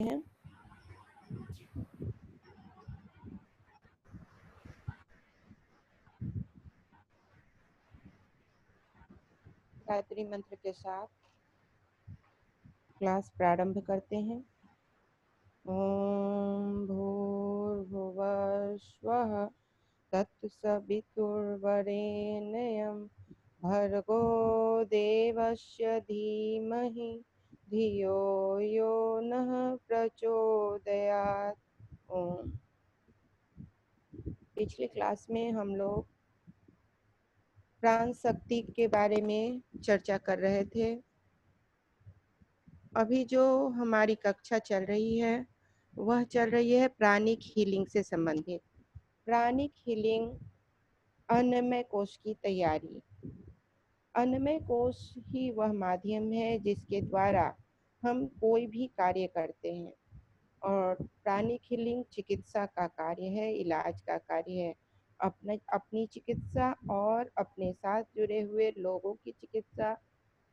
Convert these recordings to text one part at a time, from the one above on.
हैं। गायत्री मंत्र के साथ क्लास प्रारंभ करते हैं। ओम भूर्भुवः स्वः तत्सवितुर्वरेण्यं भर्गो देवस्य धीमहि धियो यो नः प्रचोदयात्। ओम। पिछले क्लास में हम लोग प्राण शक्ति के बारे में चर्चा कर रहे थे। अभी जो हमारी कक्षा चल रही है वह चल रही है प्राणिक हीलिंग से संबंधित। प्राणिक हीलिंग, अन्नमय कोश की तैयारी। अन्नमय कोश ही वह माध्यम है जिसके द्वारा हम कोई भी कार्य करते हैं, और प्राणिक हीलिंग चिकित्सा का कार्य है, इलाज का कार्य है। अपनी चिकित्सा और अपने साथ जुड़े हुए लोगों की चिकित्सा,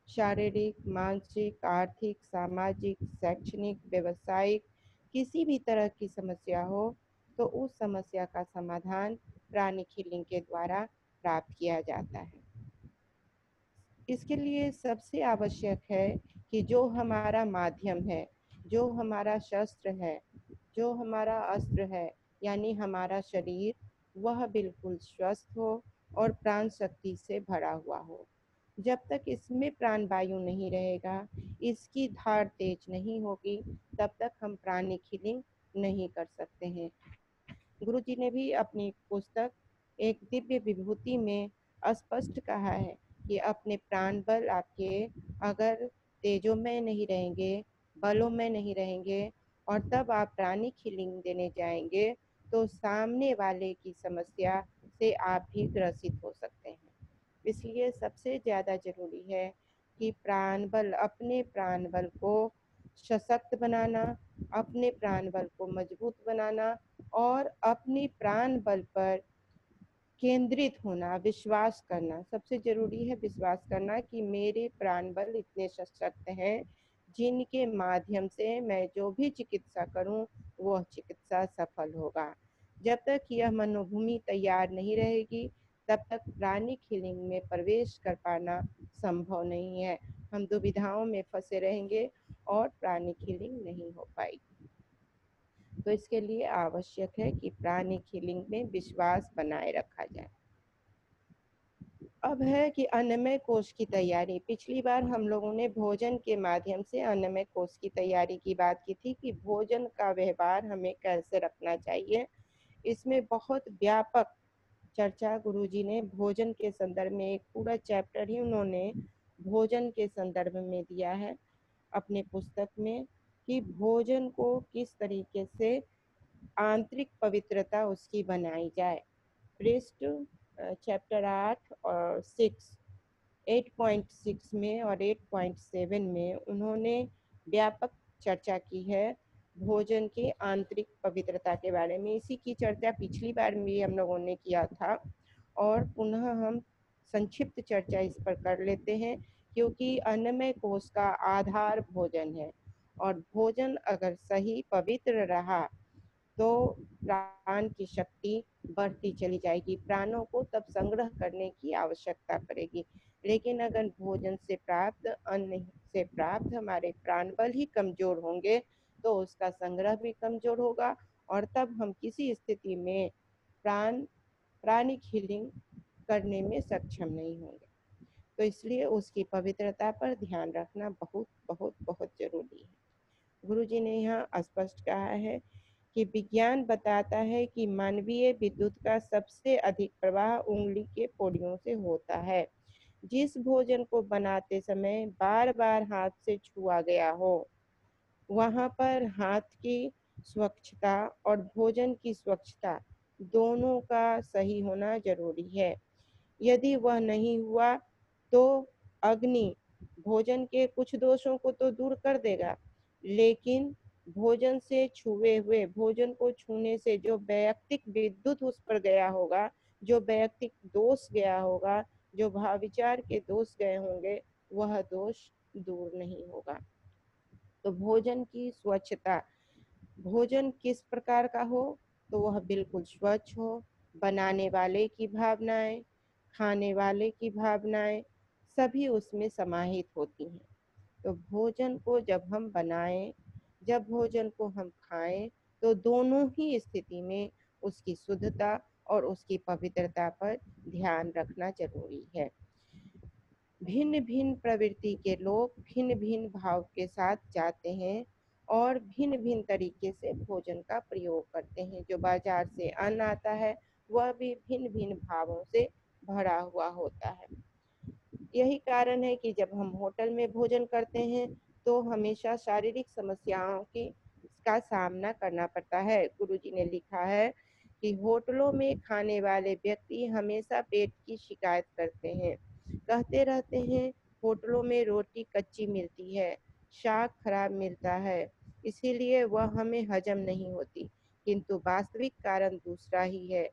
शारीरिक, मानसिक, आर्थिक, सामाजिक, शैक्षणिक, व्यवसायिक किसी भी तरह की समस्या हो तो उस समस्या का समाधान प्राणिक हीलिंग के द्वारा प्राप्त किया जाता है। इसके लिए सबसे आवश्यक है कि जो हमारा माध्यम है, जो हमारा शस्त्र है, जो हमारा अस्त्र है, यानी हमारा शरीर, वह बिल्कुल स्वस्थ हो और प्राण शक्ति से भरा हुआ हो। जब तक इसमें प्राण वायु नहीं रहेगा, इसकी धार तेज नहीं होगी, तब तक हम प्राणिक हीलिंग नहीं कर सकते हैं। गुरुजी ने भी अपनी पुस्तक एक दिव्य विभूति में स्पष्ट कहा है कि अपने प्राण बल आपके अगर तेजों में नहीं रहेंगे, बलों में नहीं रहेंगे, और तब आप प्राणिक हीलिंग देने जाएंगे तो सामने वाले की समस्या से आप भी ग्रसित हो सकते हैं। इसलिए सबसे ज़्यादा जरूरी है कि प्राण बल, अपने प्राण बल को सशक्त बनाना, अपने प्राण बल को मजबूत बनाना और अपने प्राण बल पर केंद्रित होना, विश्वास करना। सबसे जरूरी है विश्वास करना कि मेरे प्राण बल इतने सशक्त हैं जिनके माध्यम से मैं जो भी चिकित्सा करूं वह चिकित्सा सफल होगा। जब तक यह मनोभूमि तैयार नहीं रहेगी तब तक प्राणिक हीलिंग में प्रवेश कर पाना संभव नहीं है। हम दुविधाओं में फंसे रहेंगे और प्राणिक हीलिंग नहीं हो पाएगी। तो इसके लिए आवश्यक है कि प्राणिक हीलिंग में विश्वास बनाए रखा जाए। अब है कि अन्नमय कोश की तैयारी। पिछली बार हम लोगों ने भोजन के माध्यम से अन्नमय कोश की तैयारी की बात की थी कि भोजन का व्यवहार हमें कैसे रखना चाहिए। इसमें बहुत व्यापक चर्चा गुरुजी ने भोजन के संदर्भ में, एक पूरा चैप्टर ही उन्होंने भोजन के संदर्भ में दिया है अपने पुस्तक में, कि भोजन को किस तरीके से आंतरिक पवित्रता उसकी बनाई जाए। पृष्ठ चैप्टर 8 और 8.6 में और 8.7 में उन्होंने व्यापक चर्चा की है भोजन की आंतरिक पवित्रता के बारे में। इसी की चर्चा पिछली बार भी हम लोगों ने किया था और पुनः हम संक्षिप्त चर्चा इस पर कर लेते हैं, क्योंकि अन्नमय कोश का आधार भोजन है और भोजन अगर सही पवित्र रहा तो प्राण की शक्ति बढ़ती चली जाएगी, प्राणों को तब संग्रह करने की आवश्यकता पड़ेगी। लेकिन अगर भोजन से प्राप्त, अन्न से प्राप्त हमारे प्राण बल ही कमजोर होंगे तो उसका संग्रह भी कमजोर होगा और तब हम किसी स्थिति में प्राणिक हीलिंग करने में सक्षम नहीं होंगे। तो इसलिए उसकी पवित्रता पर ध्यान रखना बहुत बहुत बहुत जरूरी है। गुरुजी ने यहाँ स्पष्ट कहा है कि विज्ञान बताता है कि मानवीय विद्युत का सबसे अधिक प्रवाह उंगली के पोड़ियों से होता है। जिस भोजन को बनाते समय बार बार हाथ से छुआ गया हो, वहां पर हाथ की स्वच्छता और भोजन की स्वच्छता दोनों का सही होना जरूरी है। यदि वह नहीं हुआ तो अग्नि भोजन के कुछ दोषों को तो दूर कर देगा, लेकिन भोजन से छुए हुए, भोजन को छूने से जो वैयक्तिक विद्युत उस पर गया होगा, जो वैयक्तिक दोष गया होगा, जो भाव विचार के दोष गए होंगे, वह दोष दूर नहीं होगा। तो भोजन की स्वच्छता भोजन किस प्रकार का हो, तो वह बिल्कुल स्वच्छ हो, बनाने वाले की भावनाएं, खाने वाले की भावनाएं सभी उसमें समाहित होती हैं। तो भोजन को जब हम बनाएं, जब भोजन को हम खाएं, तो दोनों ही स्थिति में उसकी शुद्धता और उसकी पवित्रता पर ध्यान रखना जरूरी है। भिन्न भिन्न प्रवृत्ति के लोग भिन्न भिन्न भाव के साथ जाते हैं और भिन्न भिन्न तरीके से भोजन का प्रयोग करते हैं। जो बाजार से अन्न आता है वह भी भिन्न भिन्न भावों से भरा हुआ होता है। यही कारण है कि जब हम होटल में भोजन करते हैं तो हमेशा शारीरिक समस्याओं की का सामना करना पड़ता है। गुरुजी ने लिखा है कि होटलों में खाने वाले व्यक्ति हमेशा पेट की शिकायत करते हैं, कहते रहते हैं होटलों में रोटी कच्ची मिलती है, शाक खराब मिलता है, इसीलिए वह हमें हजम नहीं होती। किंतु वास्तविक कारण दूसरा ही है।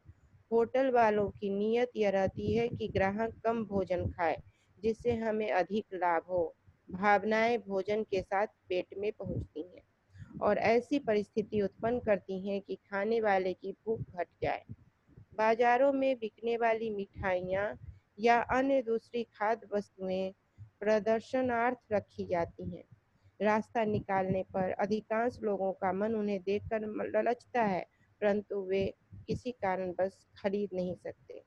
होटल वालों की नीयत यह रहती है कि ग्राहक कम भोजन खाए जिससे हमें अधिक लाभ हो। भावनाएं भोजन के साथ पेट में पहुंचती हैं और ऐसी परिस्थिति उत्पन्न करती हैं कि खाने वाले की भूख घट जाए। बाजारों में बिकने वाली मिठाइयाँ या अन्य दूसरी खाद्य वस्तुएं प्रदर्शनार्थ रखी जाती हैं। रास्ता निकालने पर अधिकांश लोगों का मन उन्हें देखकर ललचता है, परंतु वे किसी कारणवश खरीद नहीं सकते।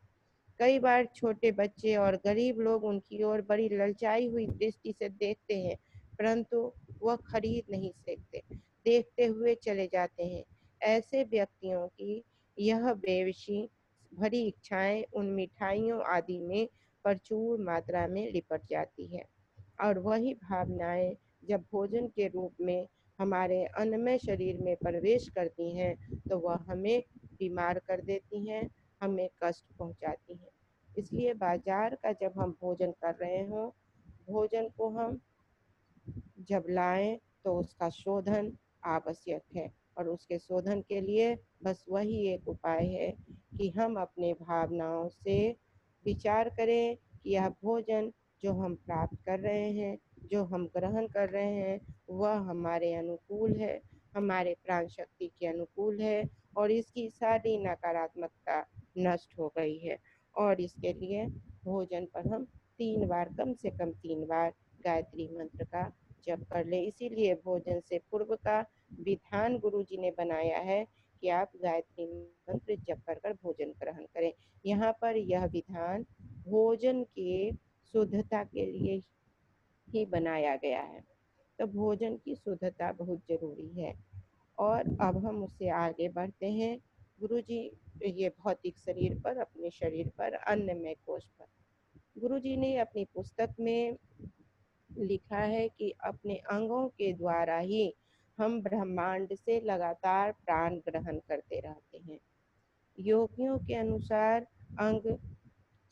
कई बार छोटे बच्चे और गरीब लोग उनकी ओर बड़ी ललचाई हुई दृष्टि से देखते हैं, परंतु वह खरीद नहीं सकते, देखते हुए चले जाते हैं। ऐसे व्यक्तियों की यह बेवशी भरी इच्छाएं उन मिठाइयों आदि में प्रचुर मात्रा में लिपट जाती है और वही भावनाएं जब भोजन के रूप में हमारे अन्नमय शरीर में प्रवेश करती हैं तो वह हमें बीमार कर देती हैं, हमें कष्ट पहुंचाती हैं। इसलिए बाजार का जब हम भोजन कर रहे हों, भोजन को हम जब लाएं तो उसका शोधन आवश्यक है और उसके शोधन के लिए बस वही एक उपाय है कि हम अपने भावनाओं से विचार करें कि यह भोजन जो हम प्राप्त कर रहे हैं, जो हम ग्रहण कर रहे हैं, वह हमारे अनुकूल है, हमारे प्राण शक्ति के अनुकूल है और इसकी सारी नकारात्मकता नष्ट हो गई है। और इसके लिए भोजन पर हम 3 बार, कम से कम 3 बार गायत्री मंत्र का जप कर ले। इसीलिए भोजन से पूर्व का विधान गुरुजी ने बनाया है कि आप गायत्री मंत्र जप कर कर भोजन ग्रहण करें। यहाँ पर यह विधान भोजन के शुद्धता के लिए ही बनाया गया है। तो भोजन की शुद्धता बहुत जरूरी है। और अब हम उससे आगे बढ़ते हैं। गुरुजी ये भौतिक शरीर पर, अपने शरीर पर, अन्नमय कोश पर, गुरुजी ने अपनी पुस्तक में लिखा है कि अपने अंगों के द्वारा ही हम ब्रह्मांड से लगातार प्राण ग्रहण करते रहते हैं। योगियों के अनुसार अंग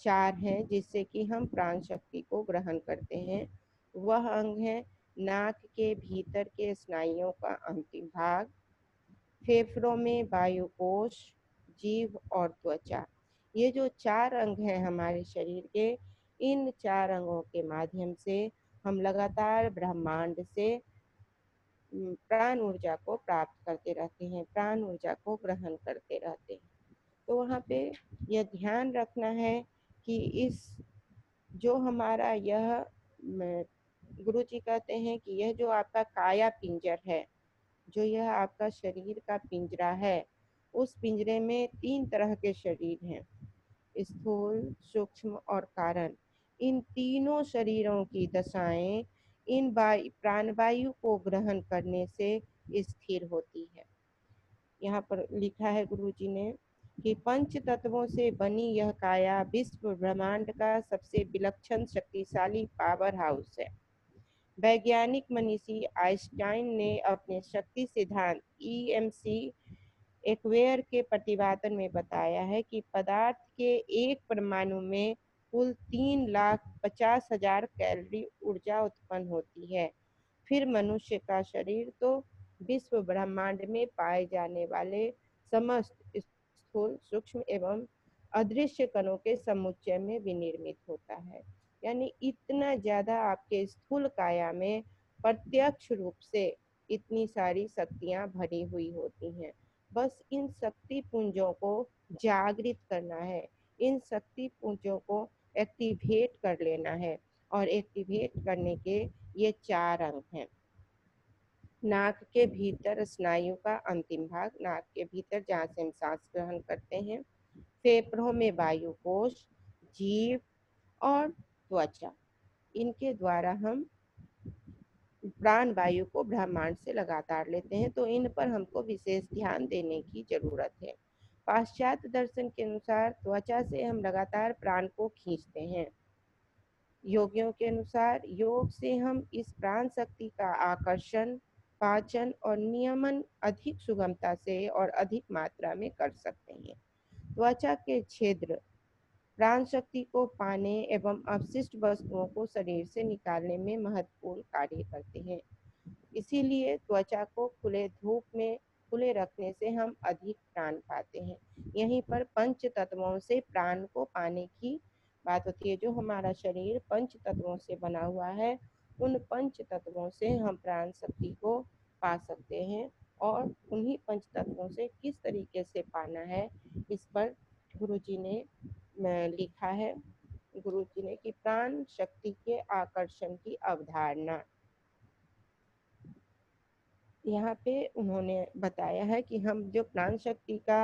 4 हैं जिससे कि हम प्राण शक्ति को ग्रहण करते हैं। वह अंग है नाक के भीतर के स्नायुओं का अंतिम भाग, फेफड़ों में वायुकोश, जीभ और त्वचा। ये जो 4 अंग हैं हमारे शरीर के, इन 4 अंगों के माध्यम से हम लगातार ब्रह्मांड से प्राण ऊर्जा को प्राप्त करते रहते हैं, प्राण ऊर्जा को ग्रहण करते रहते हैं। तो वहाँ पे यह ध्यान रखना है कि इस जो हमारा यह गुरु जी कहते हैं कि यह जो आपका काया पिंजर है, जो यह आपका शरीर का पिंजरा है, उस पिंजरे में 3 तरह के शरीर हैं, स्थूल, सूक्ष्म और कारण। इन तीनों शरीरों की दशाएं इन प्राणवायु को ग्रहण करने से स्थिर होती है। यहाँ पर लिखा है गुरु जी ने कि पंच तत्वों से बनी यह काया विश्व ब्रह्मांड का सबसे विलक्षण शक्तिशाली पावर हाउस है। वैज्ञानिक मनीषी आइंस्टाइन ने अपने शक्ति सिद्धांत EMC एक्वेयर के प्रतिपादन में बताया है कि पदार्थ के एक परमाणु में कुल 3,50,000 कैलोरी ऊर्जा उत्पन्न होती है। फिर मनुष्य का शरीर तो विश्व ब्रह्मांड में पाए जाने वाले समस्त स्थूल, सूक्ष्म एवं अदृश्य कणों के समुच्चय में विनिर्मित होता है। यानी इतना ज्यादा आपके स्थूल काया में प्रत्यक्ष रूप से इतनी सारी शक्तियां भरी हुई होती हैं। बस इन शक्ति पुंजों को जागृत करना है, इन शक्ति पुंजों को एक्टिवेट कर लेना है। और एक्टिवेट करने के ये 4 अंग हैं। नाक के भीतर स्नायु का अंतिम भाग, नाक के भीतर जहाँ से हम सांस ग्रहण करते हैं, फेफड़ों में वायु कोश, जीभ और त्वचा, इनके द्वारा हम प्राण वायु को ब्रह्मांड से लगातार लेते हैं। तो इन पर हमको विशेष ध्यान देने की जरूरत है। पाश्चात्य दर्शन के अनुसार त्वचा से हम लगातार प्राण को खींचते हैं। योगियों के अनुसार योग से हम इस प्राण शक्ति का आकर्षण, पाचन और नियमन अधिक सुगमता से और अधिक मात्रा में कर सकते हैं। त्वचा के छिद्र प्राण शक्ति को पाने एवं अपशिष्ट वस्तुओं को शरीर से निकालने में महत्वपूर्ण कार्य करते हैं। इसीलिए त्वचा को खुले धूप में खुले रखने से हम अधिक प्राण पाते हैं। यहीं पर पंच तत्वों से प्राण को पाने की बात होती है। जो हमारा शरीर पंच तत्वों से बना हुआ है, उन पंच तत्वों से हम प्राण शक्ति को पा सकते हैं। और उन्हीं पंच तत्वों से किस तरीके से पाना है, इस पर गुरु जी ने लिखा है। गुरु जी ने कि प्राण शक्ति के आकर्षण की अवधारणा, यहाँ पे उन्होंने बताया है कि हम जो प्राण शक्ति का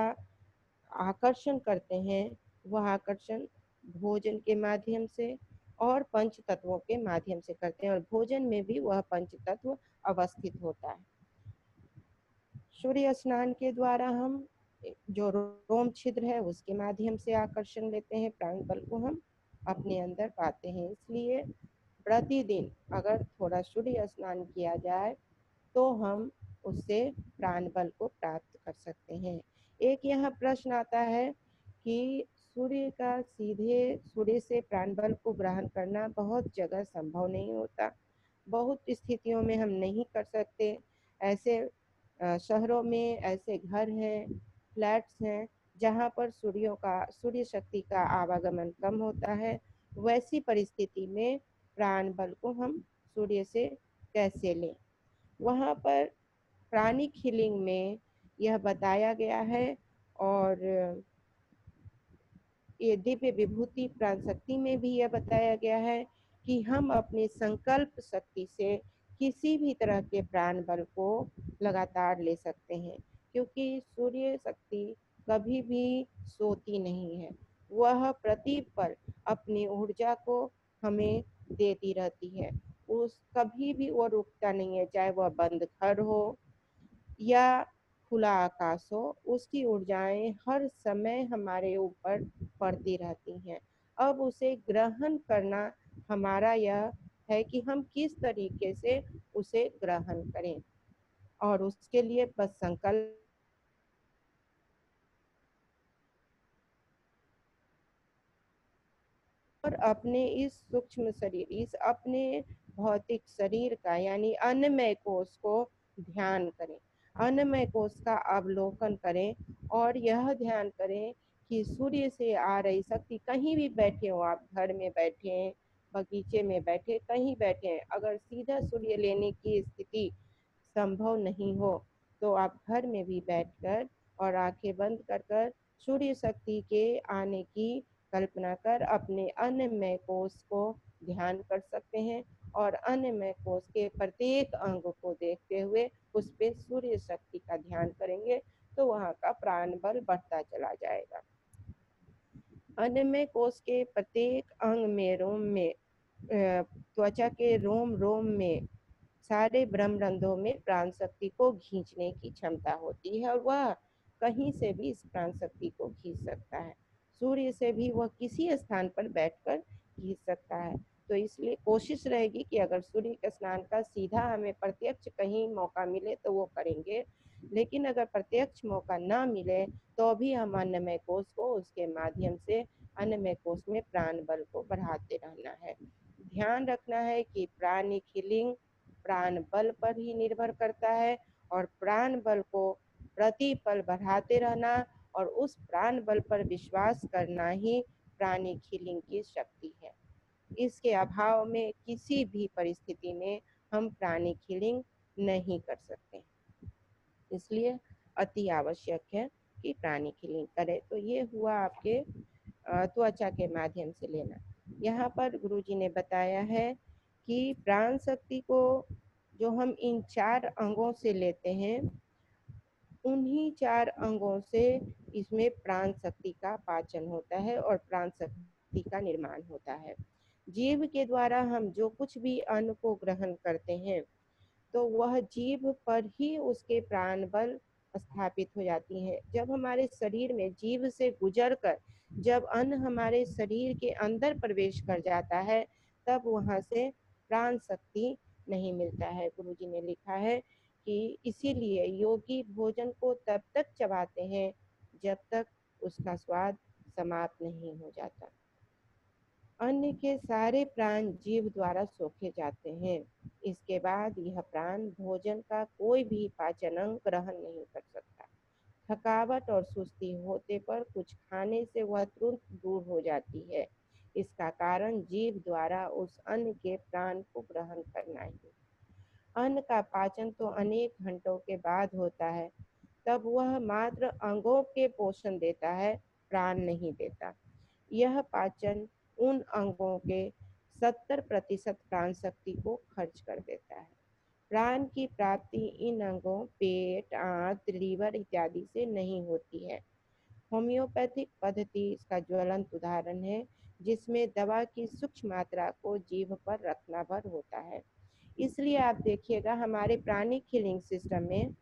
आकर्षण करते हैं, वह आकर्षण भोजन के माध्यम से और पंच तत्वों के माध्यम से करते हैं। और भोजन में भी वह पंच तत्व अवस्थित होता है। सूर्य स्नान के द्वारा हम जो रोम छिद्र है उसके माध्यम से आकर्षण लेते हैं, प्राण बल को हम अपने अंदर पाते हैं। इसलिए प्रतिदिन अगर थोड़ा सूर्य स्नान किया जाए तो हम उससे प्राण बल को प्राप्त कर सकते हैं। एक यह प्रश्न आता है कि सूर्य का सीधे सूर्य से प्राण बल को ग्रहण करना बहुत जगह संभव नहीं होता, बहुत स्थितियों में हम नहीं कर सकते। ऐसे शहरों में ऐसे घर हैं, फ्लैट्स हैं, जहाँ पर सूर्य शक्ति का आवागमन कम होता है। वैसी परिस्थिति में प्राण बल को हम सूर्य से कैसे लें? वहाँ पर प्राणिक हीलिंग में यह बताया गया है। और ये दिव्य विभूति प्राण शक्ति में भी यह बताया गया है कि हम अपने संकल्प शक्ति से किसी भी तरह के प्राण बल को लगातार ले सकते हैं। क्योंकि सूर्य शक्ति कभी भी सोती नहीं है, वह प्रतिपल अपनी ऊर्जा को हमें देती रहती है। उस कभी भी वो रुकता नहीं है, चाहे वह बंद घर हो या खुला आकाश हो, उसकी ऊर्जाएं हर समय हमारे ऊपर पड़ती रहती हैं। अब उसे ग्रहण करना हमारा यह है कि हम किस तरीके से उसे ग्रहण करें। और उसके लिए बस संकल्प और अपने इस सूक्ष्म शरीर, इस अपने भौतिक शरीर का यानी अन्नमय कोश को ध्यान करें, अन्नमय कोश का अवलोकन करें। और यह ध्यान करें कि सूर्य से आ रही शक्ति, कहीं भी बैठे हो आप, घर में बैठे हैं, बगीचे में बैठे, कहीं बैठे हैं, अगर सीधा सूर्य लेने की स्थिति संभव नहीं हो तो आप घर में भी बैठकर और आंखें बंद कर कर सूर्य शक्ति के आने की कल्पना कर अपने अन्नमय कोश को ध्यान कर सकते हैं। और अन्नमय कोश के प्रत्येक अंग को देखते हुए उस पे सूर्य शक्ति का ध्यान करेंगे तो वहाँ का प्राण बल बढ़ता चला जाएगा। अन्नमय कोश के प्रत्येक अंग में, रोम में, त्वचा के रोम रोम में, सारे ब्रह्मरंध्रों में प्राण शक्ति को खींचने की क्षमता होती है। और वह कहीं से भी इस प्राण शक्ति को खींच सकता है। सूर्य से भी वह किसी स्थान पर बैठकर खींच सकता है। तो इसलिए कोशिश रहेगी कि अगर सूर्य के स्नान का सीधा हमें प्रत्यक्ष कहीं मौका मिले तो वो करेंगे। लेकिन अगर प्रत्यक्ष मौका ना मिले तो भी हम अन्नमय कोश को उसके माध्यम से अन्नमय कोश में प्राण बल को बढ़ाते रहना है। ध्यान रखना है कि प्राणिक हीलिंग प्राण बल पर ही निर्भर करता है। और प्राण बल को प्रतिपल बढ़ाते रहना और उस प्राण बल पर विश्वास करना ही प्राणिक हीलिंग की शक्ति है। इसके अभाव में किसी भी परिस्थिति में हम प्राणिक हीलिंग नहीं कर सकते। इसलिए अति आवश्यक है कि प्राणिक हीलिंग करें। तो ये हुआ आपके त्वचा के माध्यम से लेना। यहाँ पर गुरुजी ने बताया है कि प्राण शक्ति को जो हम इन 4 अंगों से लेते हैं, उन्हीं 4 अंगों से इसमें प्राण शक्ति का पाचन होता है और प्राण शक्ति का निर्माण होता है। जीभ के द्वारा हम जो कुछ भी अन्न को ग्रहण करते हैं, तो वह जीभ पर ही उसके प्राण बल स्थापित हो जाती है। जब हमारे शरीर में जीभ से गुजर कर जब अन्न हमारे शरीर के अंदर प्रवेश कर जाता है, तब वहां से प्राण शक्ति नहीं मिलता है। गुरुजी ने लिखा है कि इसीलिए योगी भोजन को तब तक चबाते हैं जब तक उसका स्वाद समाप्त नहीं हो जाता। अन्न के सारे प्राण जीभ द्वारा सोखे जाते हैं। इसके बाद यह प्राण भोजन का कोई भी पाचन अंग ग्रहण नहीं कर सकता। थकावट और सुस्ती होते पर कुछ खाने से वह तुरंत दूर हो जाती है। इसका कारण जीभ द्वारा उस अन्न के प्राण को ग्रहण करना ही। अन्न का पाचन तो अनेक घंटों के बाद होता है, तब वह मात्र अंगों के पोषण देता है, प्राण नहीं देता। यह पाचन उन अंगों के 70% प्राण शक्ति को खर्च कर देता है। प्राण की प्राप्ति इन अंगों पेट, आंत, लीवर इत्यादि से नहीं होती है। होम्योपैथिक पद्धति इसका ज्वलंत उदाहरण है, जिसमें दवा की सूक्ष्म मात्रा को जीभ पर रखना भर होता है। इसलिए आप देखिएगा हमारे प्राणिक हीलिंग सिस्टम में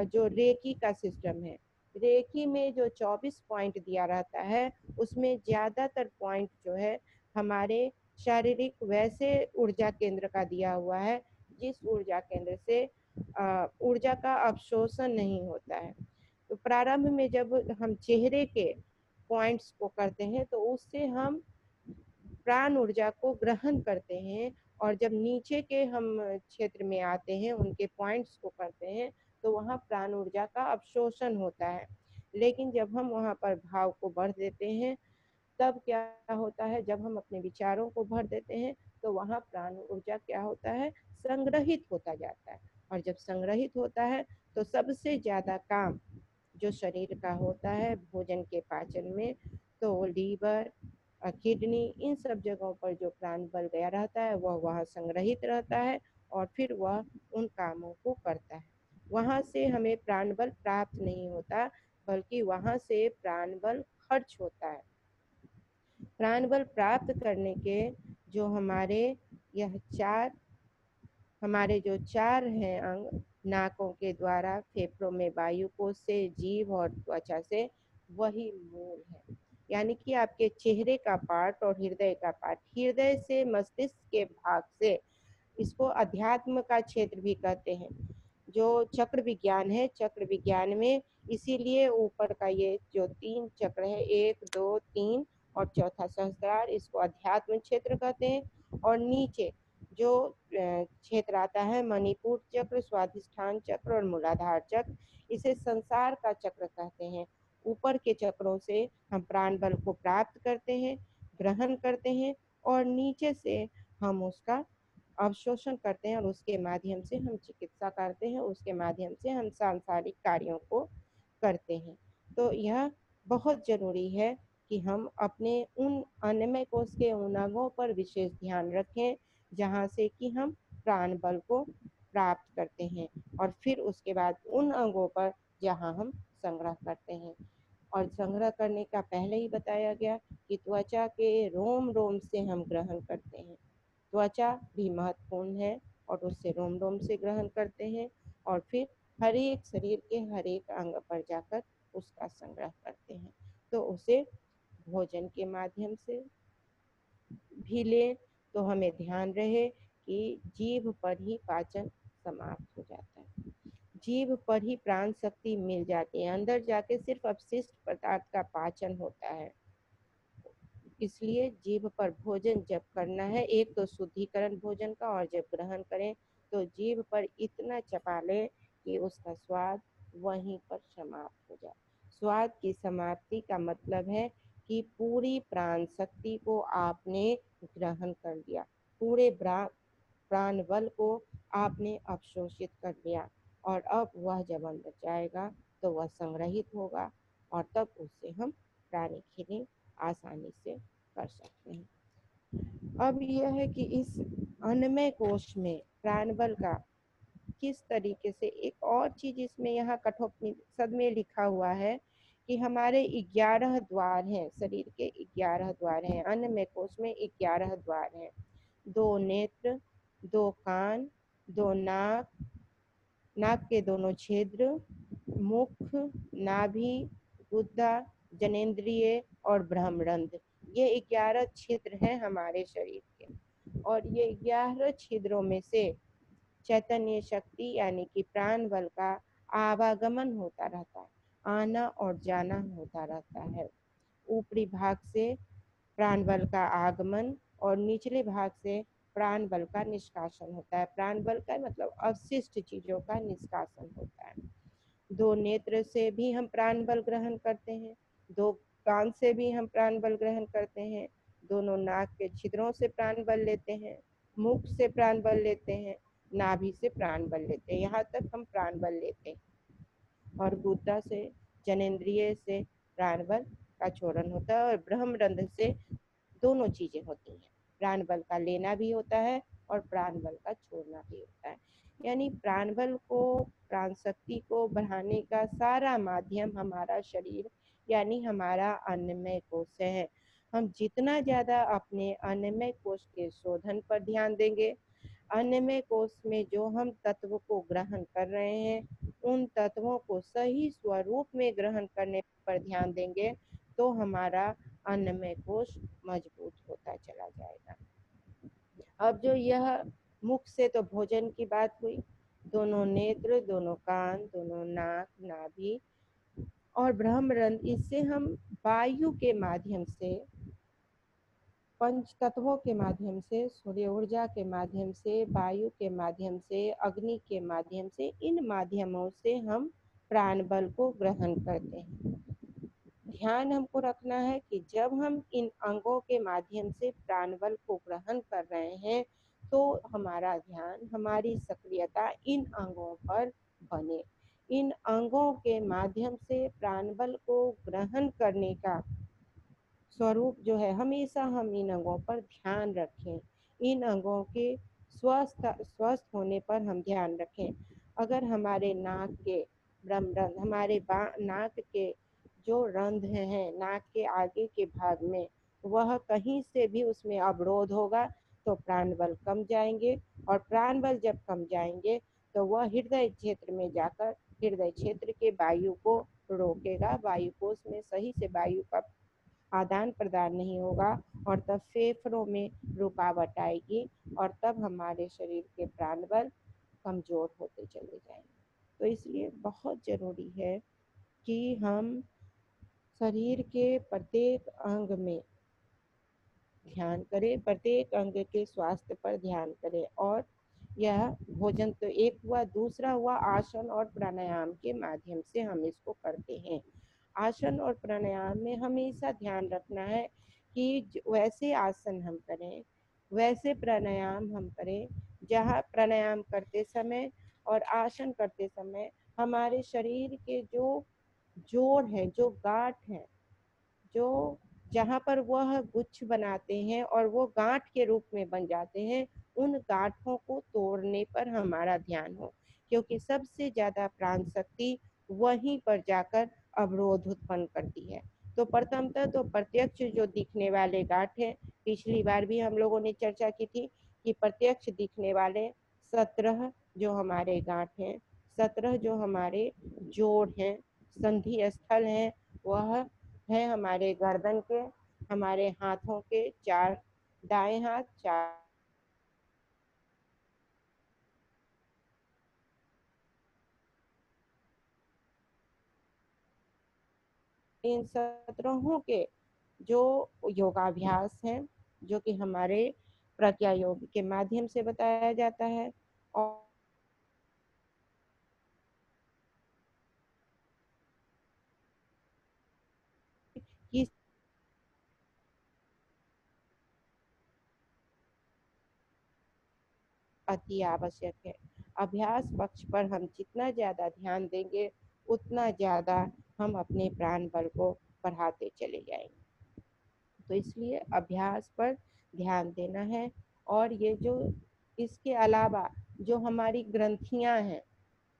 जो रेकी का सिस्टम है, रेकी में जो 24 पॉइंट दिया रहता है, उसमें ज़्यादातर पॉइंट जो है हमारे शारीरिक वैसे ऊर्जा केंद्र का दिया हुआ है जिस ऊर्जा केंद्र से ऊर्जा का अवशोषण नहीं होता है। तो प्रारंभ में जब हम चेहरे के पॉइंट्स को करते हैं, तो उससे हम प्राण ऊर्जा को ग्रहण करते हैं, और जब नीचे के हम क्षेत्र में आते हैं, उनके पॉइंट्स को करते हैं, तो वहाँ प्राण ऊर्जा का अवशोषण होता है। लेकिन जब हम वहाँ पर भाव को भर देते हैं, तब क्या होता है, जब हम अपने विचारों को भर देते हैं, तो वहाँ प्राण ऊर्जा क्या होता है, संग्रहित होता जाता है। और जब संग्रहित होता है, तो सबसे ज्यादा काम जो शरीर का होता है भोजन के पाचन में, तो लीवर, किडनी, इन सब जगहों पर जो प्राण बल गया रहता है वह वहाँ संग्रहित रहता है, और फिर वह उन कामों को करता है। वहाँ से हमें प्राण बल प्राप्त नहीं होता, बल्कि वहाँ से प्राण बल खर्च होता है। प्राण बल प्राप्त करने के जो यह चार हमारे जो 4 हैं अंग, नाकों के द्वारा, फेफड़ों में वायु कोश से, जीभ और त्वचा से, वही मूल है। यानी कि आपके चेहरे का पार्ट और हृदय का पार्ट, हृदय से मस्तिष्क के भाग से, इसको अध्यात्म का क्षेत्र भी कहते हैं। जो चक्र विज्ञान है, चक्र विज्ञान में इसीलिए ऊपर का ये जो 3 चक्र है, 1, 2, 3 और चौथा सहस्त्रार, इसको अध्यात्म क्षेत्र कहते हैं। और नीचे जो क्षेत्र आता है, मणिपुर चक्र, स्वाधिष्ठान चक्र और मूलाधार चक्र, इसे संसार का चक्र कहते हैं। ऊपर के चक्रों से हम प्राण बल को प्राप्त करते हैं, ग्रहण करते हैं, और नीचे से हम उसका अवशोषण करते हैं, और उसके माध्यम से हम चिकित्सा करते हैं, उसके माध्यम से हम सांसारिक कार्यों को करते हैं। तो यह बहुत जरूरी है कि हम अपने उन अन्नमय कोश के उन अंगों पर विशेष ध्यान रखें जहाँ से कि हम प्राण बल को प्राप्त करते हैं, और फिर उसके बाद उन अंगों पर जहाँ हम संग्रह करते हैं। और संग्रह करने का पहले ही बताया गया कि त्वचा के रोम रोम से हम ग्रहण करते हैं। त्वचा भी महत्वपूर्ण है, और उससे रोम रोम से ग्रहण करते हैं, और फिर हर एक शरीर के हर एक अंग पर जाकर उसका संग्रह करते हैं। तो उसे भोजन के माध्यम से भी लें, तो हमें ध्यान रहे कि जीभ पर ही पाचन समाप्त हो जाता है, जीभ पर ही प्राण शक्ति मिल जाती है, अंदर जाके सिर्फ अपशिष्ट पदार्थ का पाचन होता है। इसलिए जीभ पर भोजन जब करना है, एक तो शुद्धिकरण भोजन का, और जब ग्रहण करें तो जीभ पर इतना चबा लें कि उसका स्वाद वहीं पर समाप्त हो जाए। स्वाद की समाप्ति का मतलब है कि पूरी प्राण शक्ति को आपने ग्रहण कर लिया, पूरे प्राण बल को आपने अवशोषित कर लिया, और अब वह जब अंदर जाएगा तो वह संग्रहित होगा, और तब उससे हम प्राणिक हीलिंग आसानी से कर सकते हैं। अब यह है कि इस अन्नमय कोश में प्राण बल का किस तरीके से, एक और चीज इसमें यहाँ कठोपनिषद में लिखा हुआ है कि हमारे 11 द्वार हैं, शरीर के 11 द्वार हैं, अन्नमय कोश में 11 द्वार हैं। 2 नेत्र, 2 कान, 2 नाक, नाक के दोनों छिद्र, मुख, नाभि, गुद्दा, जनेंद्रिय और ब्रह्मरंध्र, ये 11 छिद्र हैं हमारे शरीर के। और ये 11 छिद्रों में से चैतन्य शक्ति यानी कि प्राण बल का आवागमन होता रहता है, आना और जाना होता रहता है। ऊपरी भाग से प्राण बल का आगमन और निचले भाग से प्राण बल का निष्कासन होता है। प्राण बल का मतलब अवशिष्ट चीजों का निष्कासन होता है। 2 नेत्र से भी हम प्राण बल ग्रहण करते हैं, 2 कान से भी हम प्राण बल ग्रहण करते हैं, दोनों नाक के छिद्रों से प्राण बल लेते हैं, मुख से प्राण बल लेते हैं, नाभि से प्राण बल लेते हैं, यहाँ तक हम प्राण बल लेते हैं। और गुद्दा से, जनेंद्रिय से प्राण बल का छोड़न होता है, और ब्रह्मरंध्र से दोनों चीजें होती हैं, प्राण बल का लेना भी होता है और प्राण बल का छोड़ना भी होता है। यानी प्राण बल को, प्राण शक्ति को बढ़ाने का सारा माध्यम हमारा शरीर यानी हमारा अन्नमय कोश है। हम जितना ज्यादा अपने अन्नमय कोश के शोधन पर ध्यान देंगे, अन्नमय कोश में जो हम तत्व को ग्रहण कर रहे हैं उन तत्वों को सही स्वरूप में ग्रहण करने पर ध्यान देंगे, तो हमारा अन्नमय कोश मजबूत होता चला जाएगा। अब जो यह मुख से तो भोजन की बात हुई, दोनों नेत्र, दोनों कान, दोनों नाक, नाभि और ब्रह्मरंध्र, इससे हम वायु के माध्यम से, पंच तत्वों के माध्यम से, सूर्य ऊर्जा के माध्यम से, वायु के माध्यम से, अग्नि के माध्यम से, इन माध्यमों से हम प्राण बल को ग्रहण करते हैं। ध्यान हमको रखना है कि जब हम इन अंगों के माध्यम से प्राण बल को ग्रहण कर रहे हैं तो हमारा ध्यान, हमारी सक्रियता इन अंगों पर बने। इन अंगों के माध्यम से प्राण बल को ग्रहण करने का स्वरूप जो है, हमेशा हम इन अंगों पर ध्यान रखें, इन अंगों के स्वस्थ होने पर हम ध्यान रखें। अगर हमारे नाक के ब्रह्मरंध्र, हमारे नाक के जो रंध्र हैं नाक के आगे के भाग में, वह कहीं से भी उसमें अवरोध होगा तो प्राण बल कम जाएंगे, और प्राण बल जब कम जाएंगे तो वह हृदय क्षेत्र में जाकर हृदय क्षेत्र के वायु को रोकेगा, वायु कोश में सही से वायु का आदान प्रदान नहीं होगा, और तब फेफड़ों में रुकावट आएगी, और तब हमारे शरीर के प्राण बल कमजोर होते चले जाएंगे। तो इसलिए बहुत जरूरी है कि हम शरीर के प्रत्येक अंग में ध्यान करें, प्रत्येक अंग के स्वास्थ्य पर ध्यान करें। और यह भोजन तो एक हुआ, दूसरा हुआ आसन और प्राणायाम के माध्यम से हम इसको करते हैं। आसन और प्राणायाम में हमेशा ध्यान रखना है कि वैसे आसन हम करें, वैसे प्राणायाम हम करें, जहाँ प्राणायाम करते समय और आसन करते समय हमारे शरीर के जो जोड़ है, जो गांठ है, जो जहाँ पर वह गुच्छ बनाते हैं और वो गांठ के रूप में बन जाते हैं, उन गांठों को तोड़ने पर हमारा ध्यान हो, क्योंकि सबसे ज्यादा प्राण शक्ति वहीं पर जाकर अवरोध उत्पन्न करती है। तो प्रथमतः तो प्रत्यक्ष जो दिखने वाले गांठ हैं, पिछली बार भी हम लोगों ने चर्चा की थी कि प्रत्यक्ष दिखने वाले 17 जो हमारे गांठ हैं, 17 जो हमारे जोड़ हैं, संधि स्थल हैं, वह है हमारे गर्दन के, हमारे हाथों के 4, दाएं हाथ 4, इन 17 के जो योगाभ्यास हैं, जो कि हमारे प्रज्ञा योग के माध्यम से बताया जाता है। और किस अति आवश्यक है। अभ्यास पक्ष पर हम जितना ज़्यादा ध्यान देंगे उतना ज़्यादा हम अपने प्राण बल को बढ़ाते चले जाएंगे। तो इसलिए अभ्यास पर ध्यान देना है। और ये जो इसके अलावा जो हमारी ग्रंथियां हैं,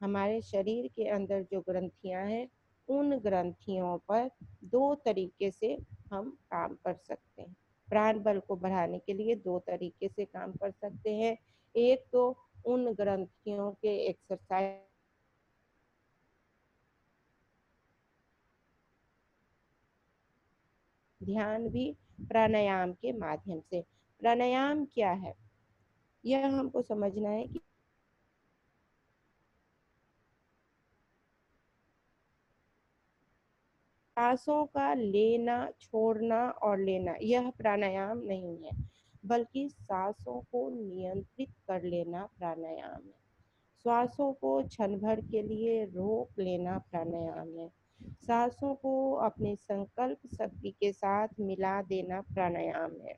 हमारे शरीर के अंदर जो ग्रंथियां हैं, उन ग्रंथियों पर दो तरीके से हम काम कर सकते हैं। प्राण बल को बढ़ाने के लिए दो तरीके से काम कर सकते हैं। एक तो उन ग्रंथियों के एक्सरसाइज, ध्यान भी प्राणायाम के माध्यम से। प्राणायाम क्या है, यह हमको समझना है कि सांसों का लेना, छोड़ना और लेना यह प्राणायाम नहीं है, बल्कि सांसों को नियंत्रित कर लेना प्राणायाम है। श्वासों को क्षण भर के लिए रोक लेना प्राणायाम है। सांसों को अपने संकल्प शक्ति के साथ मिला देना प्राणायाम है।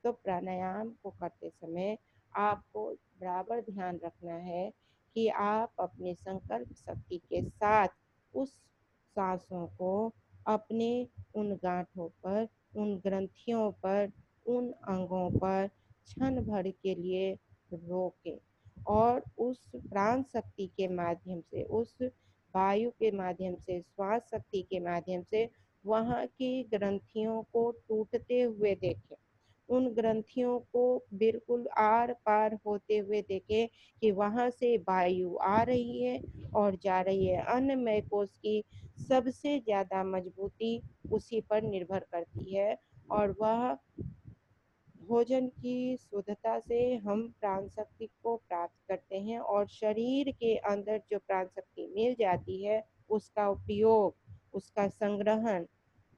तो प्राणायाम को करते समय आपको बराबर ध्यान रखना है कि आप अपने संकल्प शक्ति के साथ उस सांसों को अपने उन गांठों पर, उन ग्रंथियों पर, उन अंगों पर क्षण भर के लिए रोकें और उस प्राण शक्ति के माध्यम से, उस वायु के माध्यम से, श्वास शक्ति के माध्यम से वहाँ की ग्रंथियों को टूटते हुए देखें। उन ग्रंथियों को बिल्कुल आर पार होते हुए देखें कि वहां से वायु आ रही है और जा रही है। अन्नमय कोश की सबसे ज्यादा मजबूती उसी पर निर्भर करती है और वह भोजन की शुद्धता से हम प्राण शक्ति को प्राप्त करते हैं और शरीर के अंदर जो प्राण शक्ति मिल जाती है उसका उपयोग, उसका संग्रहण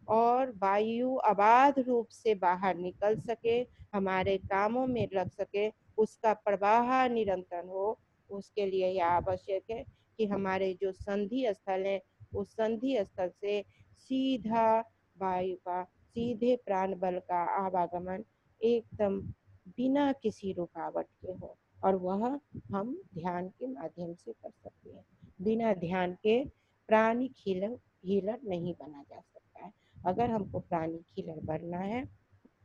और वायु अबाध रूप से बाहर निकल सके, हमारे कामों में लग सके, उसका प्रवाह निरंतर हो, उसके लिए यह आवश्यक है कि हमारे जो संधि स्थल है उस संधि स्थल से सीधा वायु का, सीधे प्राण बल का आवागमन एकदम बिना किसी रुकावट के हो। और वह हम ध्यान के माध्यम से कर सकते हैं। बिना ध्यान के प्राणिक हीलर नहीं बना जा सकता है। अगर हमको प्राणिक हीलर बनना है,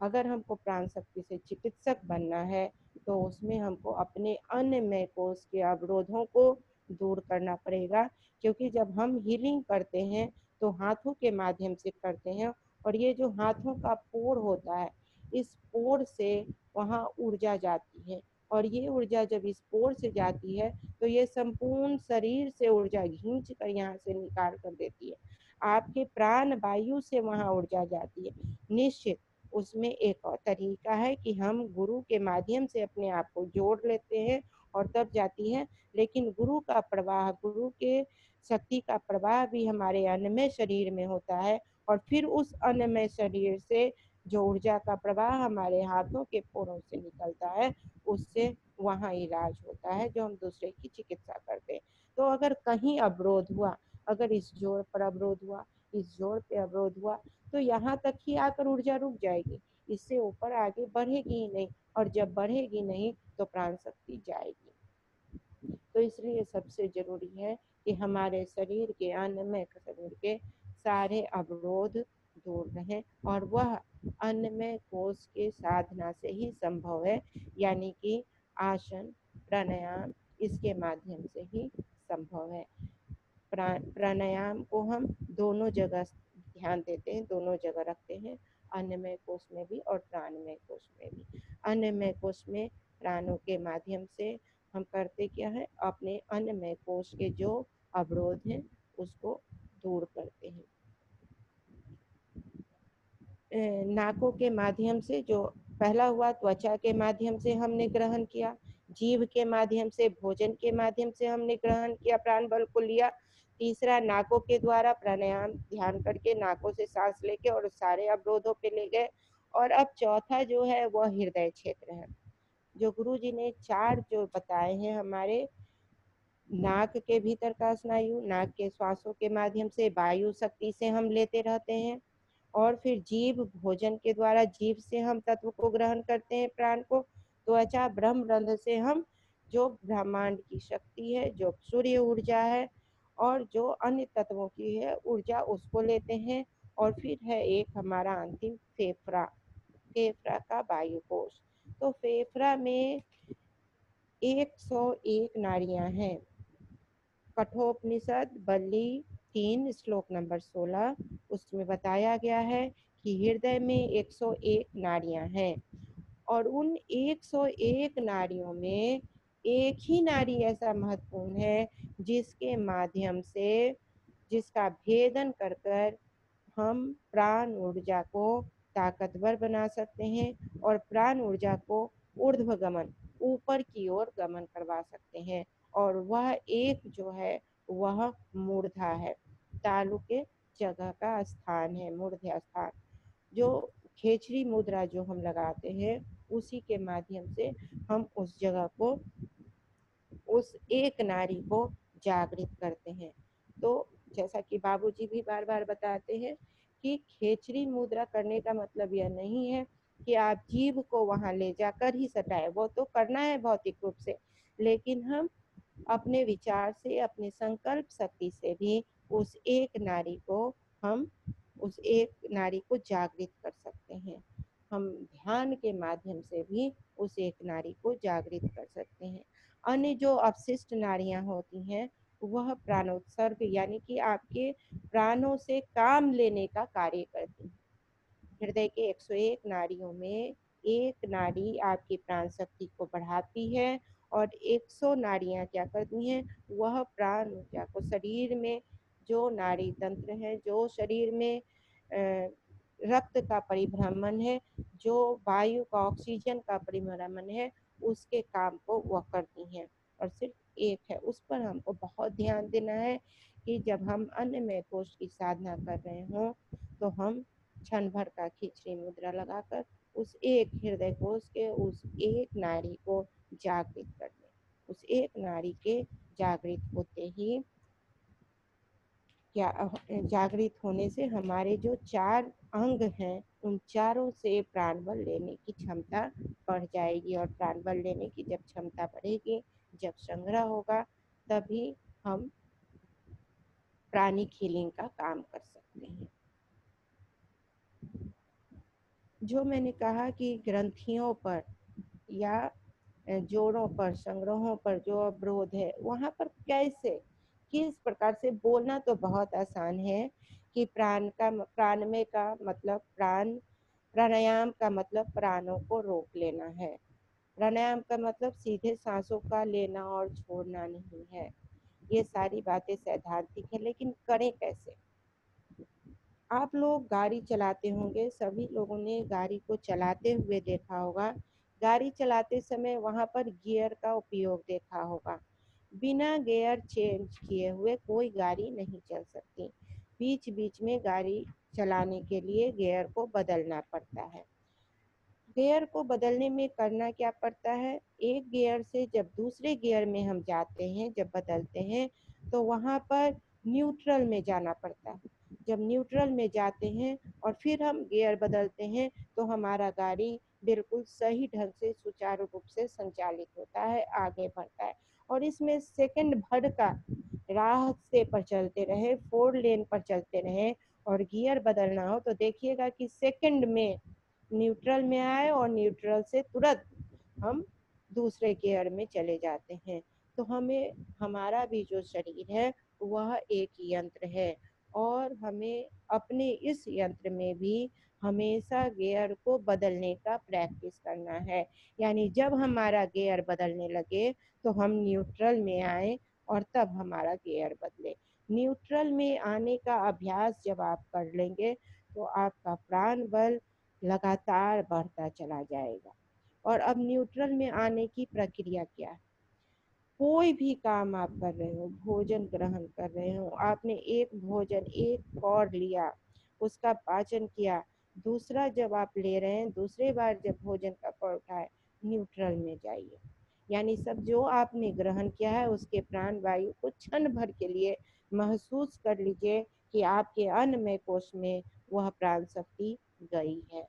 अगर हमको प्राण शक्ति से चिकित्सक बनना है, तो उसमें हमको अपने अन्नमय कोश के अवरोधों को दूर करना पड़ेगा। क्योंकि जब हम हीलिंग करते हैं तो हाथों के माध्यम से करते हैं और ये जो हाथों का पोर होता है, इस पोर से वहाँ ऊर्जा जाती है और ये ऊर्जा जब इस पोर से जाती है तो ये संपूर्ण शरीर से ऊर्जा खींच कर यहाँ से निकाल कर देती है। आपके प्राण वायु से वहाँ ऊर्जा जाती है। निश्चित उसमें एक और तरीका है कि हम गुरु के माध्यम से अपने आप को जोड़ लेते हैं और तब जाती है। लेकिन गुरु का प्रवाह, गुरु के शक्ति का प्रवाह भी हमारे अन्नमय शरीर में होता है और फिर उस अन्नमय शरीर से जो ऊर्जा का प्रवाह हमारे हाथों के पोरों से निकलता है, उससे वहाँ इलाज होता है जो हम दूसरे की चिकित्सा करते हैं। तो अगर कहीं अवरोध हुआ, अगर इस जोड़ पर अवरोध हुआ, इस जोड़ पे अवरोध हुआ, तो यहाँ तक ही आकर ऊर्जा रुक जाएगी, इससे ऊपर आगे बढ़ेगी ही नहीं और जब बढ़ेगी नहीं तो प्राण शक्ति जाएगी। तो इसलिए सबसे जरूरी है कि हमारे शरीर के, अन्नमय शरीर के सारे अवरोध दूर रहें और वह अन्नमय कोश के साधना से ही संभव है, यानी कि आसन, प्राणायाम, इसके माध्यम से ही संभव है। प्राणायाम को हम दोनों जगह ध्यान देते हैं, दोनों जगह रखते हैं, अन्नमय कोश में भी और प्राणमय कोश में भी। अन्नमय कोश में प्राणों के माध्यम से हम करते क्या है, अपने अन्नमय कोश के जो अवरोध हैं उसको दूर करते हैं। नाकों के माध्यम से जो पहला हुआ, त्वचा के माध्यम से हमने ग्रहण किया, जीभ के माध्यम से, भोजन के माध्यम से हमने ग्रहण किया, प्राण बल को लिया। तीसरा नाकों के द्वारा प्राणायाम ध्यान करके नाकों से सांस लेके और सारे अवरोधों पे ले गए। और अब चौथा जो है वह हृदय क्षेत्र है। जो गुरु जी ने चार जो बताए हैं हमारे, नाक के भीतर का स्नायु, नाक के श्वासों के माध्यम से वायु शक्ति से हम लेते रहते हैं और फिर जीभ, भोजन के द्वारा जीभ से हम तत्व को ग्रहण करते हैं, प्राण को। त्वचा ब्रह्म रंध्र से हम जो ब्रह्मांड की शक्ति है, जो सूर्य ऊर्जा है और जो अन्य तत्वों की है ऊर्जा, उसको लेते हैं। और फिर है एक हमारा अंतिम फेफड़ा, फेफड़ा का वायु कोश। तो फेफड़ा में 101 नाड़ियां हैं। कठोपनिषद बल्ली 3 श्लोक नंबर 16, उसमें बताया गया है कि हृदय में 101 नाड़ियां हैं और उन 101 नाड़ियों में एक ही नाड़ी ऐसा महत्वपूर्ण है जिसके माध्यम से, जिसका भेदन कर कर हम प्राण ऊर्जा को ताकतवर बना सकते हैं और प्राण ऊर्जा को ऊर्ध्व गमन, ऊपर की ओर गमन करवा सकते हैं। और वह एक जो है वह मूर्धा है, तालु के जगह का स्थान है, मूर्धा स्थान। जो खेचरी मुद्रा जो हम लगाते हैं उसी के माध्यम से हम उस जगह को, उस एक नारी को जागृत करते हैं। तो जैसा कि बाबूजी भी बार बार बताते हैं कि खेचरी मुद्रा करने का मतलब यह नहीं है कि आप जीभ को वहां ले जाकर ही सटाए, वो तो करना है भौतिक रूप से, लेकिन हम अपने विचार से, अपने संकल्प शक्ति से भी उस एक नारी को, हम उस एक नारी को जागृत कर सकते हैं। हम ध्यान के माध्यम से भी उस एक नारी को जागृत कर सकते हैं। अन्य जो अपशिष्ट नाड़ियां होती हैं वह प्राणोत्सर्ग यानी कि आपके प्राणों से काम लेने का कार्य करती हैं। हृदय के 101 नाड़ियों में एक नाड़ी आपकी प्राण शक्ति को बढ़ाती है और 100 नाड़ियां क्या करती हैं, वह प्राण ऊर्जा को, शरीर में जो नाड़ी तंत्र है, जो शरीर में रक्त का परिभ्रमण है, जो वायु का, ऑक्सीजन का परिभ्रमण है, उसके काम को वह करती हैं। और सिर्फ एक है, उस पर हमको बहुत ध्यान देना है कि जब हम अन्नमय कोश की साधना कर रहे हों तो हम क्षण भर का खिचड़ी मुद्रा लगाकर उस एक हृदय कोश के, उस एक नाड़ी को जागृत कर लें। उस एक नाड़ी के जागृत होते ही क्या, जागृत होने से हमारे जो 4 अंग हैं उन चारों से प्राणबल लेने की क्षमता बढ़ जाएगी। और प्राणबल लेने की जब क्षमता बढ़ेगी, जब संग्रह होगा, तभी हम प्राणिक हीलिंग का काम कर सकते हैं। जो मैंने कहा कि ग्रंथियों पर या जोड़ों पर, संग्रहों पर जो अवरोध है, वहां पर कैसे, किस प्रकार से बोलना तो बहुत आसान है कि प्राण में का मतलब प्राण, प्राणायाम का मतलब प्राणों को रोक लेना है। प्राणायाम का मतलब सीधे सांसों का लेना और छोड़ना नहीं है। ये सारी बातें सैद्धांतिक है, लेकिन करें कैसे। आप लोग गाड़ी चलाते होंगे, सभी लोगों ने गाड़ी को चलाते हुए देखा होगा। गाड़ी चलाते समय वहां पर गियर का उपयोग देखा होगा। बिना गियर चेंज किए हुए कोई गाड़ी नहीं चल सकती। बीच बीच में गाड़ी चलाने के लिए गियर को बदलना पड़ता है। गियर को बदलने में करना क्या पड़ता है, एक गियर से जब दूसरे गियर में हम जाते हैं, जब बदलते हैं, तो वहां पर न्यूट्रल में जाना पड़ता है। जब न्यूट्रल में जाते हैं और फिर हम गियर बदलते हैं तो हमारा गाड़ी बिल्कुल सही ढंग से, सुचारू रूप से संचालित होता है, आगे बढ़ता है। और इसमें सेकंड भर का राह से पर चलते रहे, 4 लेन पर चलते रहे और गियर बदलना हो तो देखिएगा कि सेकंड में न्यूट्रल में आए और न्यूट्रल से तुरंत हम दूसरे गियर में चले जाते हैं। तो हमें, हमारा भी जो शरीर है वह एक यंत्र है और हमें अपने इस यंत्र में भी हमेशा गियर को बदलने का प्रैक्टिस करना है। यानी जब हमारा गियर बदलने लगे तो हम न्यूट्रल में आए और तब हमारा गियर बदले। न्यूट्रल में आने का अभ्यास जब आप कर लेंगे तो आपका प्राण बल लगातार बढ़ता चला जाएगा। और अब न्यूट्रल में आने की प्रक्रिया क्या है, कोई भी काम आप कर रहे हो, भोजन ग्रहण कर रहे हो, आपने एक भोजन, एक कौर लिया, उसका पाचन किया, दूसरा जब आप ले रहे हैं, दूसरे बार जब भोजन का कौर उठाए, न्यूट्रल में जाइए। यानी सब जो आपने ग्रहण किया है उसके प्राण वायु को क्षण भर के लिए महसूस कर लीजिए कि आपके अन्नमय कोश में वह प्राण शक्ति गई है।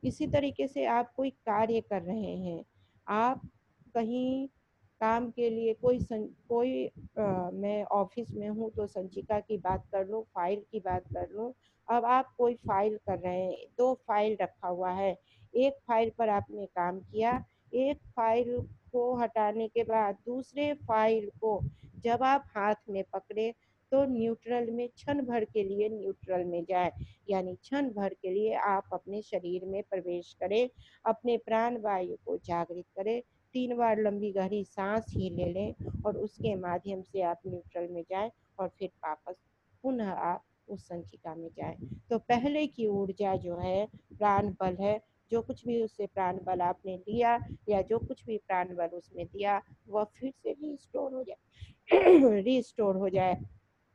इसी तरीके से आप कोई कार्य कर रहे हैं, आप कहीं काम के लिए मैं ऑफिस में हूँ तो संचिका की बात कर लूँ, फाइल की बात कर लूँ। अब आप कोई फाइल कर रहे हैं, 2 फाइल रखा हुआ है, एक फाइल पर आपने काम किया, एक फाइल को हटाने के बाद दूसरे फाइल को जब आप हाथ में पकड़े तो न्यूट्रल में क्षण भर के लिए न्यूट्रल में जाए, यानी क्षण भर के लिए आप अपने शरीर में प्रवेश करें, अपने प्राण वायु को जागृत करें, 3 बार लंबी गहरी सांस ही ले लें और उसके माध्यम से आप न्यूट्रल में जाएं और फिर वापस पुनः आप उस संचिका में जाएं। तो पहले की ऊर्जा जो है प्राण बल है, जो कुछ भी उससे प्राण बल आपने लिया या जो कुछ भी प्राण बल उसमें दिया वह फिर से रिस्टोर हो जाए रिस्टोर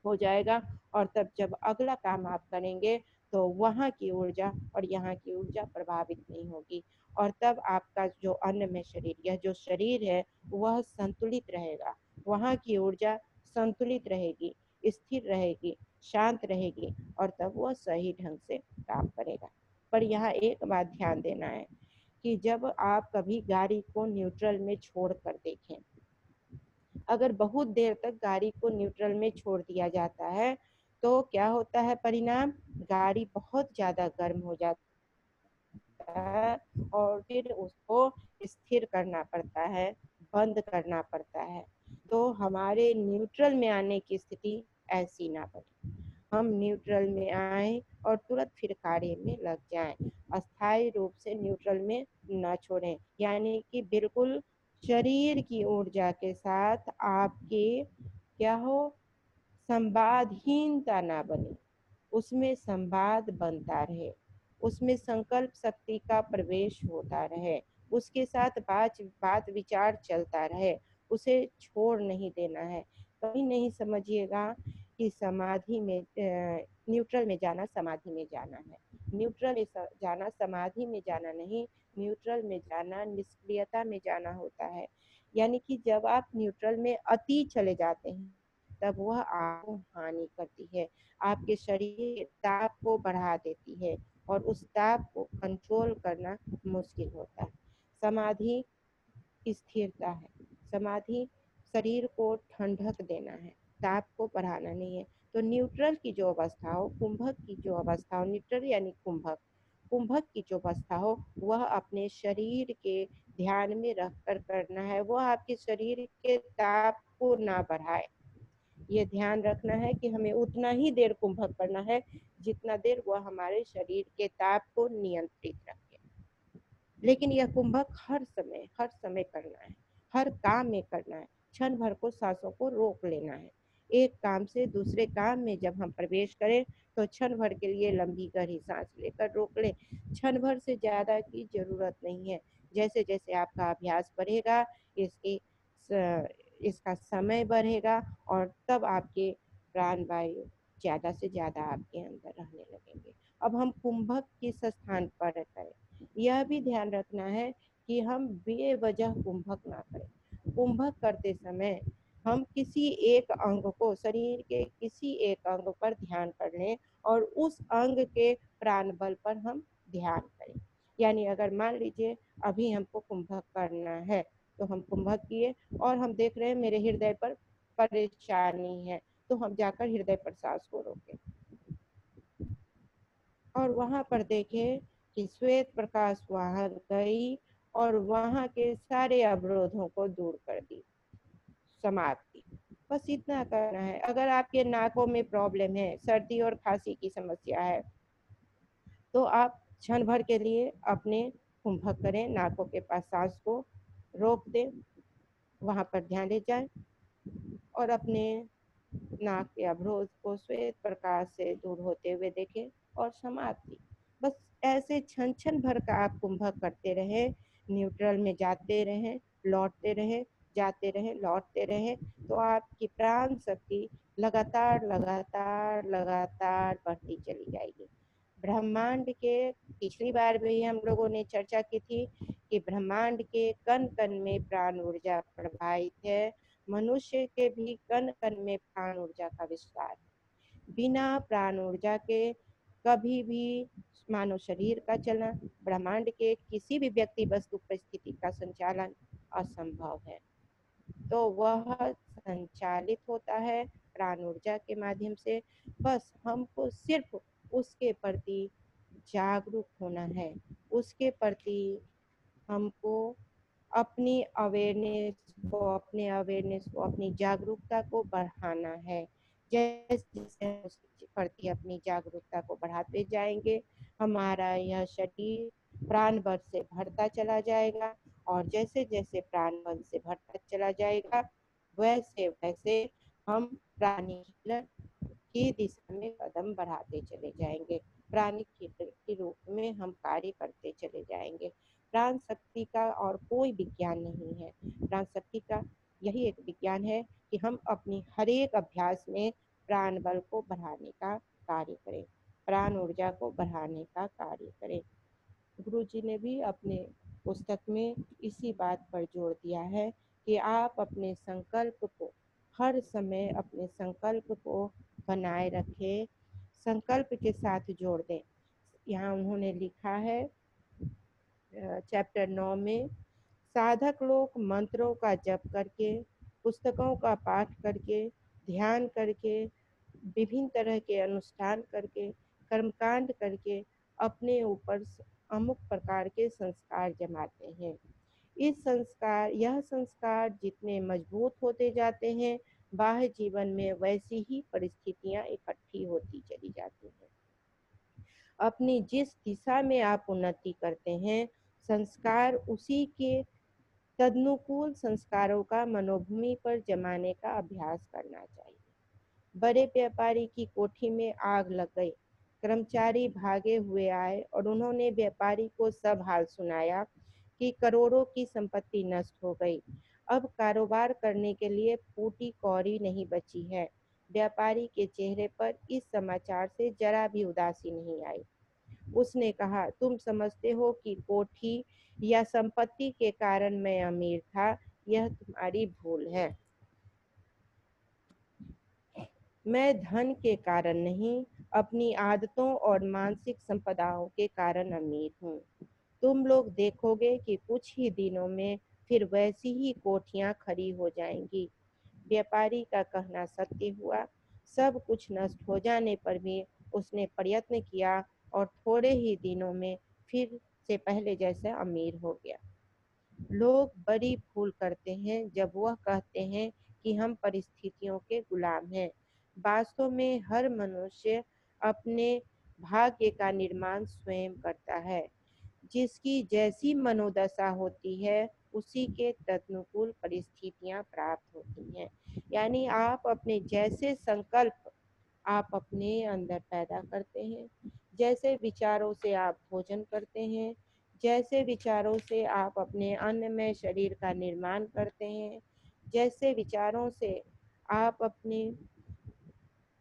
हो जाएगा। और तब जब अगला काम आप करेंगे तो वहाँ की ऊर्जा और यहाँ की ऊर्जा प्रभावित नहीं होगी, और तब आपका जो अन्नमय शरीर, यह जो शरीर है वह संतुलित रहेगा, वहाँ की ऊर्जा संतुलित रहेगी, स्थिर रहेगी, शांत रहेगी, और तब वह सही ढंग से काम करेगा। पर यहाँ एक बात ध्यान देना है कि जब आप कभी गाड़ी को न्यूट्रल में छोड़ कर देखें, अगर बहुत देर तक गाड़ी को न्यूट्रल में छोड़ दिया जाता है तो क्या होता है परिणाम, गाड़ी बहुत ज्यादा गर्म हो जाती है और फिर उसको स्थिर करना पड़ता है, बंद करना पड़ता है। तो हमारे न्यूट्रल में आने की स्थिति ऐसी ना बने, हम न्यूट्रल में आए और तुरंत फिर कार्य में लग जाएं, अस्थायी रूप से न्यूट्रल में न छोड़ें, यानी कि बिल्कुल शरीर की ऊर्जा के साथ आपके क्या हो, संवादहीनता ना बने, उसमें संवाद बनता रहे, उसमें संकल्प शक्ति का प्रवेश होता रहे, उसके साथ बात विचार चलता रहे, उसे छोड़ नहीं देना है। कभी नहीं समझिएगा कि समाधि में न्यूट्रल में जाना समाधि में जाना है, न्यूट्रल में जाना समाधि में जाना नहीं, न्यूट्रल में जाना निष्क्रियता में जाना होता है। यानी कि जब आप न्यूट्रल में अति चले जाते हैं तब वह आपको हानि करती है, आपके शरीर के ताप को बढ़ा देती है और उस ताप को कंट्रोल करना मुश्किल होता है। समाधि स्थिरता है, समाधि शरीर को ठंडक देना है, ताप को बढ़ाना नहीं है। तो न्यूट्रल की जो अवस्था हो, कुंभक की जो अवस्था हो, न्यूट्रल यानी कुंभक, कुंभक की जो अवस्था हो वह अपने शरीर के ध्यान में रख कर करना है, वह आपके शरीर के ताप को ना बढ़ाए। ये ध्यान रखना है कि हमें उतना ही देर कुंभक करना है जितना देर वह हमारे शरीर के ताप को नियंत्रित रखे। लेकिन यह कुंभक हर समय करना है, हर काम में करना है, क्षण भर को सांसों को रोक लेना है। एक काम से दूसरे काम में जब हम प्रवेश करें तो क्षण भर के लिए लंबी गहरी सांस लेकर रोक लें, क्षण भर से ज्यादा की जरूरत नहीं है। जैसे जैसे आपका अभ्यास बढ़ेगा इसकी इसका समय बढ़ेगा और तब आपके प्राण वायु ज्यादा से ज्यादा आपके अंदर रहने लगेंगे। अब हम कुंभक किस स्थान पर करें, यह भी ध्यान रखना है कि हम बेवजह कुंभक ना करें। कुंभक करते समय हम किसी एक अंग को, शरीर के किसी एक अंग पर ध्यान कर लें और उस अंग के प्राण बल पर हम ध्यान करें। यानी अगर मान लीजिए अभी हमको कुंभक करना है तो हम कुंभक किए और हम देख रहे हैं मेरे हृदय पर परेशानी है, तो हम जाकर हृदय पर सांस को रोकें और वहां पर देखें कि श्वेत प्रकाश वहां गई और वहां के सारे अवरोधों को दूर कर दी, समाप्ति। बस इतना करना है। अगर आपके नाकों में प्रॉब्लम है, सर्दी और खांसी की समस्या है, तो आप क्षण भर के लिए अपने कुंभक करें, नाकों के पास सांस को रोक दें, वहां पर ध्यान ले जाए और अपने नाक के अवरोध को श्वेत प्रकाश से दूर होते हुए देखें और समाप्ति। बस ऐसे क्षण क्षण भर का आप कुंभक करते रहे, न्यूट्रल में जाते रहे, लौटते रहे, जाते रहे, लौटते रहे, तो आपकी प्राण शक्ति लगातार लगातार लगातार बढ़ती चली जाएगी। ब्रह्मांड के, पिछली बार भी हम लोगों ने चर्चा की थी कि ब्रह्मांड के कण कण में प्राण ऊर्जा प्रवाहित है, मनुष्य के भी कण कण में प्राण ऊर्जा का विस्तार है। बिना प्राण ऊर्जा के कभी भी मानव शरीर का चलना, ब्रह्मांड के किसी भी व्यक्ति वस्तु परिस्थिति का संचालन असंभव है। तो वह संचालित होता है प्राण ऊर्जा के माध्यम से। बस हमको सिर्फ उसके प्रति जागरूक होना है, उसके प्रति हमको अपनी जागरूकता को बढ़ाना है। जैसे जैसे हम उसके प्रति अपनी जागरूकता को बढ़ाते जाएंगे, हमारा यह शरीर प्राण बल से भरता चला जाएगा, और जैसे जैसे प्राण बल से भरता चला जाएगा, वैसे वैसे हम प्राणी की दिशा में कदम बढ़ाते चले जाएंगे, प्राणिक के रूप में हम कार्य करते चले जाएंगे। प्राण शक्ति का और कोई विज्ञान नहीं है। प्राण शक्ति का यही एक विज्ञान है कि हम अपनी हर एक अभ्यास में प्राण बल को बढ़ाने का कार्य करें, प्राण ऊर्जा को बढ़ाने का कार्य करें। गुरु जी ने भी अपने पुस्तक में इसी बात पर जोर दिया है कि आप अपने संकल्प को हर समय अपने संकल्प को बनाए रखें, संकल्प के साथ जोड़ दें। यहाँ उन्होंने लिखा है चैप्टर 9 में, साधक लोग मंत्रों का जप करके, पुस्तकों का पाठ करके, ध्यान करके, विभिन्न तरह के अनुष्ठान करके, कर्मकांड करके अपने ऊपर अमुक प्रकार के संस्कार जमाते हैं। यह संस्कार जितने मजबूत होते जाते हैं, बाह्य जीवन में वैसी ही परिस्थितियां इकट्ठी होती चली जाती हैं। अपनी जिस दिशा में आप उन्नति करते हैं, संस्कार उसी के तदनुकूल संस्कारों का मनोभूमि पर जमाने का अभ्यास करना चाहिए। बड़े व्यापारी की कोठी में आग लग गई। कर्मचारी भागे हुए आए और उन्होंने व्यापारी को सब हाल सुनाया कि करोड़ों की संपत्ति नष्ट हो गई। अब कारोबार करने के लिए फूटी कौड़ी नहीं बची है। व्यापारी के चेहरे पर इस समाचार से जरा भी उदासी नहीं आई। उसने कहा, तुम समझते हो कि कोठी या संपत्ति के कारण मैं अमीर था, यह तुम्हारी भूल है। मैं धन के कारण नहीं, अपनी आदतों और मानसिक संपदाओं के कारण अमीर हूँ। तुम लोग देखोगे कि कुछ ही दिनों में फिर वैसी ही कोठियां खड़ी हो जाएंगी। व्यापारी का कहना सत्य हुआ। सब कुछ नष्ट हो जाने पर भी उसने प्रयत्न किया और थोड़े ही दिनों में फिर से पहले जैसा अमीर हो गया। लोग बड़ी भूल करते हैं जब वह कहते हैं कि हम परिस्थितियों के गुलाम हैं। वास्तव में हर मनुष्य अपने भाग्य का निर्माण स्वयं करता है। जिसकी जैसी मनोदशा होती है, उसी के तदनुकूल परिस्थितियां प्राप्त होती हैं। यानी आप अपने जैसे संकल्प आप अपने अंदर पैदा करते हैं, जैसे विचारों से आप भोजन करते हैं, जैसे विचारों से आप अपने अन्नमय शरीर का निर्माण करते हैं, जैसे विचारों से आप अपने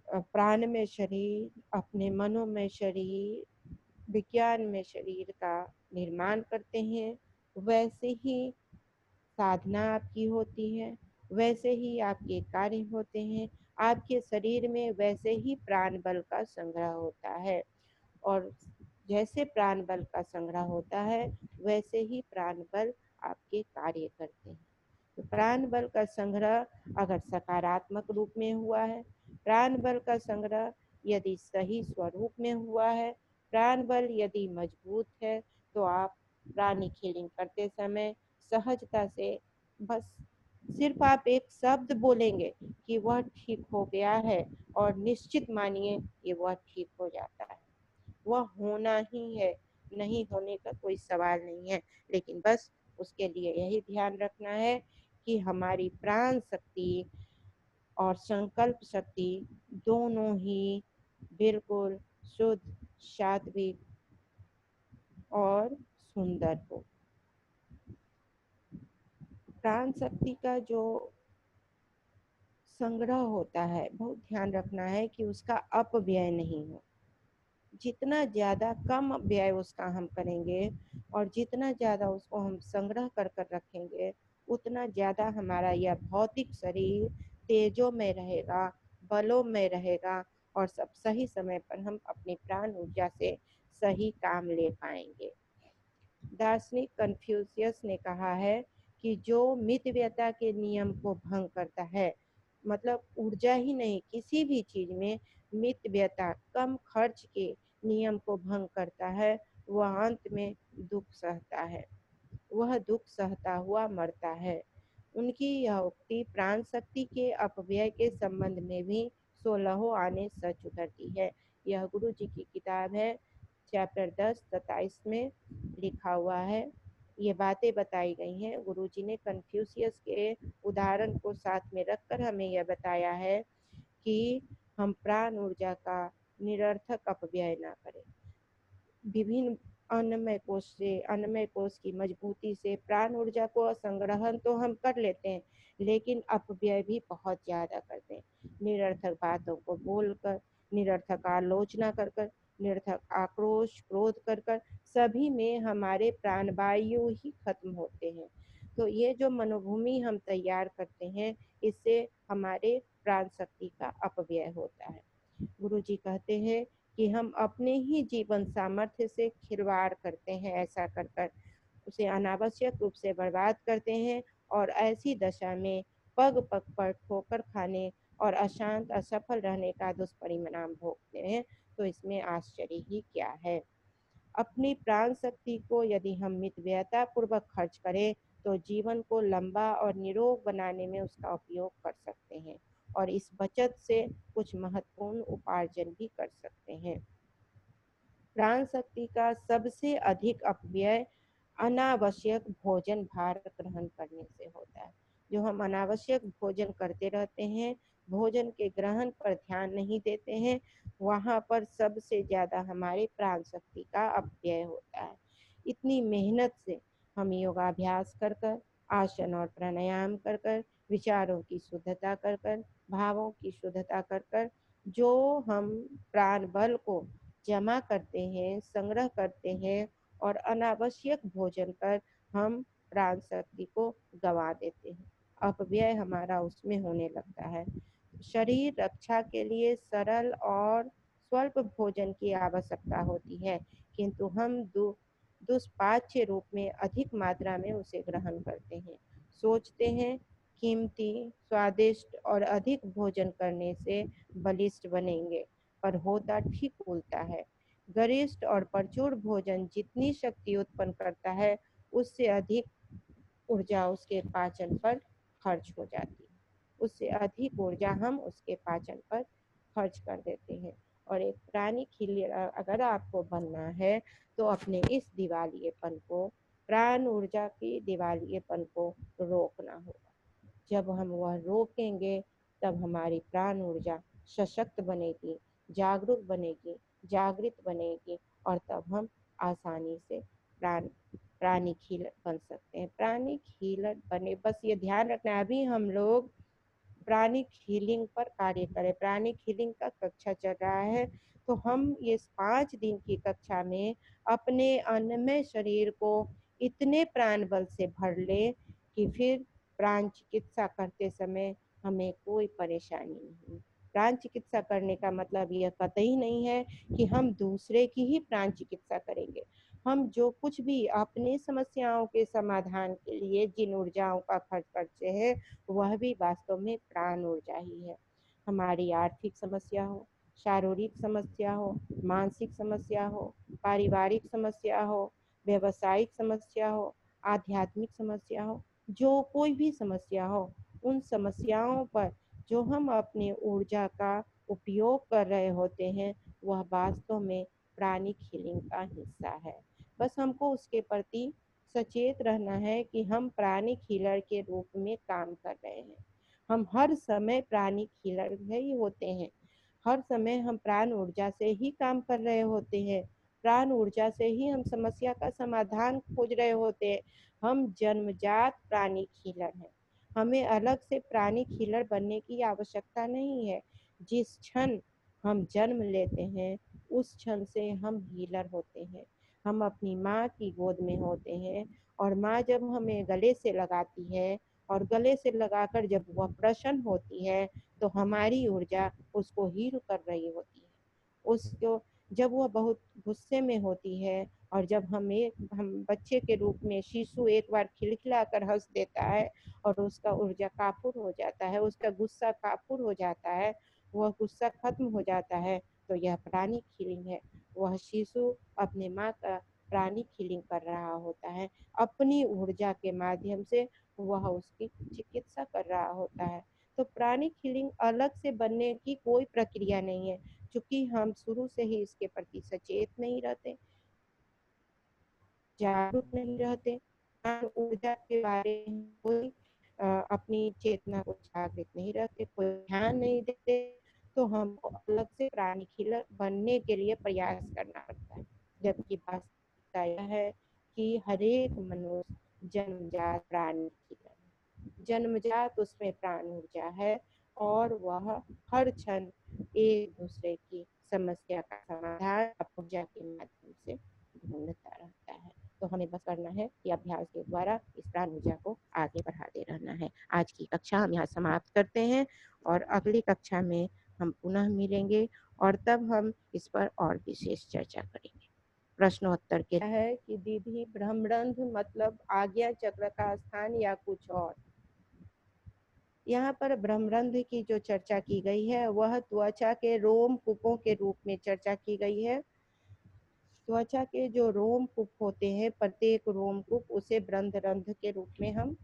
प्राण में शरीर, अपने मनोमय शरीर, विज्ञान में शरीर का निर्माण करते हैं, वैसे ही साधना आपकी होती है, वैसे ही आपके कार्य होते हैं। आपके शरीर में वैसे ही प्राण बल का संग्रह होता है, और जैसे प्राण बल का संग्रह होता है, वैसे ही प्राण बल आपके कार्य करते हैं। तो प्राण बल का संग्रह अगर सकारात्मक रूप में हुआ है, प्राण बल का संग्रह यदि सही स्वरूप में हुआ है, प्राण बल यदि मजबूत है, तो आप प्राणिक हीलिंग करते समय सहजता से बस सिर्फ आप एक शब्द बोलेंगे कि वह ठीक हो गया है, और निश्चित मानिए कि वह ठीक हो जाता है। वह होना ही है, नहीं होने का कोई सवाल नहीं है। लेकिन बस उसके लिए यही ध्यान रखना है कि हमारी प्राण शक्ति और संकल्प शक्ति दोनों ही बिल्कुल शुद्ध, सात्विक और सुंदर हो। प्राण शक्ति का जो संग्रह होता है, बहुत ध्यान रखना है कि उसका अपव्यय नहीं हो। जितना ज़्यादा कम व्यय उसका हम करेंगे और जितना ज़्यादा उसको हम संग्रह कर कर रखेंगे, उतना ज़्यादा हमारा यह भौतिक शरीर तेजों में रहेगा, बलों में रहेगा, और सब सही समय पर हम अपनी प्राण ऊर्जा से सही काम ले पाएंगे। दार्शनिक कन्फ्यूशियस ने कहा है कि जो मितव्ययता के नियम को भंग करता है, मतलब ऊर्जा ही नहीं, किसी भी चीज में मितव्ययता, कम खर्च के नियम को भंग करता है, वह अंत में दुख सहता है, वह दुख सहता हुआ मरता है। उनकी यह उक्ति प्राण शक्ति के अपव्यय के संबंध में भी 16 आने सच उतरती है। यह गुरु जी की किताब है, चैप्टर 10-27 में लिखा हुआ है। ये बातें बताई गई हैं। गुरु जी ने कन्फ्यूशियस के उदाहरण को साथ में रखकर हमें यह बताया है कि हम प्राण ऊर्जा का निरर्थक अपव्यय ना करें। विभिन्न अन्नमय कोश की मजबूती से प्राण ऊर्जा को संग्रहण तो हम कर लेते हैं, लेकिन अपव्यय भी बहुत ज्यादा करते हैं। निरर्थक बातों को बोलकर, निरर्थक आलोचना कर कर, निरर्थक आक्रोश क्रोध कर कर, सभी में हमारे प्राणवायु ही खत्म होते हैं। तो ये जो मनोभूमि हम तैयार करते हैं, इससे हमारे प्राण शक्ति का अपव्यय होता है। गुरु जी कहते हैं कि हम अपने ही जीवन सामर्थ्य से खिलवाड़ करते हैं, ऐसा कर कर उसे अनावश्यक रूप से बर्बाद करते हैं, और ऐसी दशा में पग पग पर ठोकर खाने और अशांत असफल रहने का दुष्परिणाम भोगते हैं। तो इसमें आश्चर्य ही क्या है। अपनी प्राण शक्ति को यदि हम मितव्ययता पूर्वक खर्च करें, तो जीवन को लंबा और निरोग बनाने में उसका उपयोग कर सकते हैं, और इस बचत से कुछ महत्वपूर्ण उपार्जन भी कर सकते हैं। प्राण शक्ति का सबसे अधिक अपव्यय अनावश्यक भोजन भार ग्रहण करने से होता है। जो हम अनावश्यक भोजन करते रहते हैं, भोजन के ग्रहण पर ध्यान नहीं देते हैं, वहाँ पर सबसे ज्यादा हमारे प्राण शक्ति का अपव्यय होता है। इतनी मेहनत से हम योगाभ्यास कर कर, आसन और प्राणायाम कर कर, विचारों की शुद्धता कर कर, भावों की शुद्धता कर कर, जो हम प्राण बल को जमा करते हैं, संग्रह करते हैं, और अनावश्यक भोजन कर हम प्राण शक्ति को गंवा देते हैं। अपव्यय हमारा उसमें होने लगता है। शरीर रक्षा के लिए सरल और स्वल्प भोजन की आवश्यकता होती है, किंतु हम दुष्पाच्य रूप में अधिक मात्रा में उसे ग्रहण करते हैं। सोचते हैं कीमती, स्वादिष्ट और अधिक भोजन करने से बलिष्ठ बनेंगे, पर होता ठीक उल्टा है। गरिष्ठ और प्रचुर भोजन जितनी शक्ति उत्पन्न करता है, उससे अधिक ऊर्जा उसके पाचन पर खर्च हो जाती है। उससे अधिक ऊर्जा हम उसके पाचन पर खर्च कर देते हैं। और एक प्राणी खिलियर अगर आपको बनना है, तो अपने इस दिवालियेपन को, प्राण ऊर्जा की दिवालियेपन को रोकना होगा। जब हम वह रोकेंगे, तब हमारी प्राण ऊर्जा सशक्त बनेगी, जागरूक बनेगी, जागृत बनेगी, और तब हम आसानी से प्राणिक हीलर बन सकते हैं। प्राणिक हीलर बने, बस ये ध्यान रखना है, अभी हम लोग प्राणिक हीलिंग पर कार्य करें। प्राणिक हीलिंग का कक्षा चल रहा है, तो हम ये 5 दिन की कक्षा में अपने अन्नमय शरीर को इतने प्राण बल से भर ले कि फिर प्राण चिकित्सा करते समय हमें कोई परेशानी नहीं। प्राण चिकित्सा करने का मतलब यह कतई नहीं है कि हम दूसरे की ही प्राण चिकित्सा करेंगे। हम जो कुछ भी अपने समस्याओं के समाधान के लिए जिन ऊर्जाओं का खर्च करते हैं, वह भी वास्तव में प्राण ऊर्जा ही है। हमारी आर्थिक समस्या हो, शारीरिक समस्या हो, मानसिक समस्या हो, पारिवारिक समस्या हो, व्यवसायिक समस्या हो, आध्यात्मिक समस्या हो, जो कोई भी समस्या हो, उन समस्याओं पर जो हम अपने ऊर्जा का उपयोग कर रहे होते हैं, वह वास्तव में प्राणिक हीलिंग का हिस्सा है। बस हमको उसके प्रति सचेत रहना है कि हम प्राणिक हीलर के रूप में काम कर रहे हैं। हम हर समय प्राणिक हीलर ही होते हैं। हर समय हम प्राण ऊर्जा से ही काम कर रहे होते हैं। प्राण ऊर्जा से ही हम समस्या का समाधान खोज रहे होते हैं। हम जन्मजात प्राणिक हीलर हैं। हमें अलग से प्राणिक हीलर बनने की आवश्यकता नहीं है। जिस क्षण हम जन्म लेते हैं, उस क्षण से हम हीलर होते हैं। हम अपनी माँ की गोद में होते हैं, और माँ जब हमें गले से लगाती है, और गले से लगाकर जब वह प्रसन्न होती है, तो हमारी ऊर्जा उसको हील कर रही होती है। उसको जब वह बहुत गुस्से में होती है, और जब हम बच्चे के रूप में शिशु एक बार खिलखिला कर हंस देता है और उसका ऊर्जा काफूर हो जाता है, उसका गुस्सा काफूर हो जाता है, वह गुस्सा खत्म हो जाता है, तो यह प्राणिक हीलिंग है। वह शिशु अपने माँ का प्राणिक हीलिंग कर रहा होता है, अपनी ऊर्जा के माध्यम से वह उसकी चिकित्सा कर रहा होता है। तो प्राणिक हीलिंग अलग से बनने की कोई प्रक्रिया नहीं है, क्योंकि हम शुरू से ही इसके प्रति सचेत नहीं रहते, जागरूक नहीं रहते, ऊर्जा के बारे में कोई अपनी चेतना को जागृत नहीं रखते, कोई ध्यान नहीं देते, तो हमको अलग से प्राणिक हीलर बनने के लिए प्रयास करना पड़ता है। जबकि वास्तविकता यह है कि हरेक मनुष्य जन्मजात प्राणिक हीलर है, जन्मजात उसमें प्राण ऊर्जा है, और वह हर क्षण एक दूसरे की समस्या का समाधान ऊर्जा के माध्यम से ढूंढता रहता है। तो हमें बस करना है कि अभ्यास के द्वारा इस प्राण ऊर्जा को आगे बढ़ाते रहना है। आज की कक्षा हम यहाँ समाप्त करते हैं, और अगली कक्षा में हम पुनः मिलेंगे, और तब हम इस पर और विशेष चर्चा करेंगे। प्रश्नोत्तर के है कि दीदी, ब्रह्मरंध्र मतलब आज्ञा चक्र का स्थान या कुछ और? यहाँ पर ब्रह्मरंध्र की जो चर्चा की गई है वह त्वचा के रोम कूपों के रूप में चर्चा की गई है। त्वचा के जो रोम कूप होते हैं, प्रत्येक रोम कूप, उसे ब्रह्मरंध्र के रूप में हम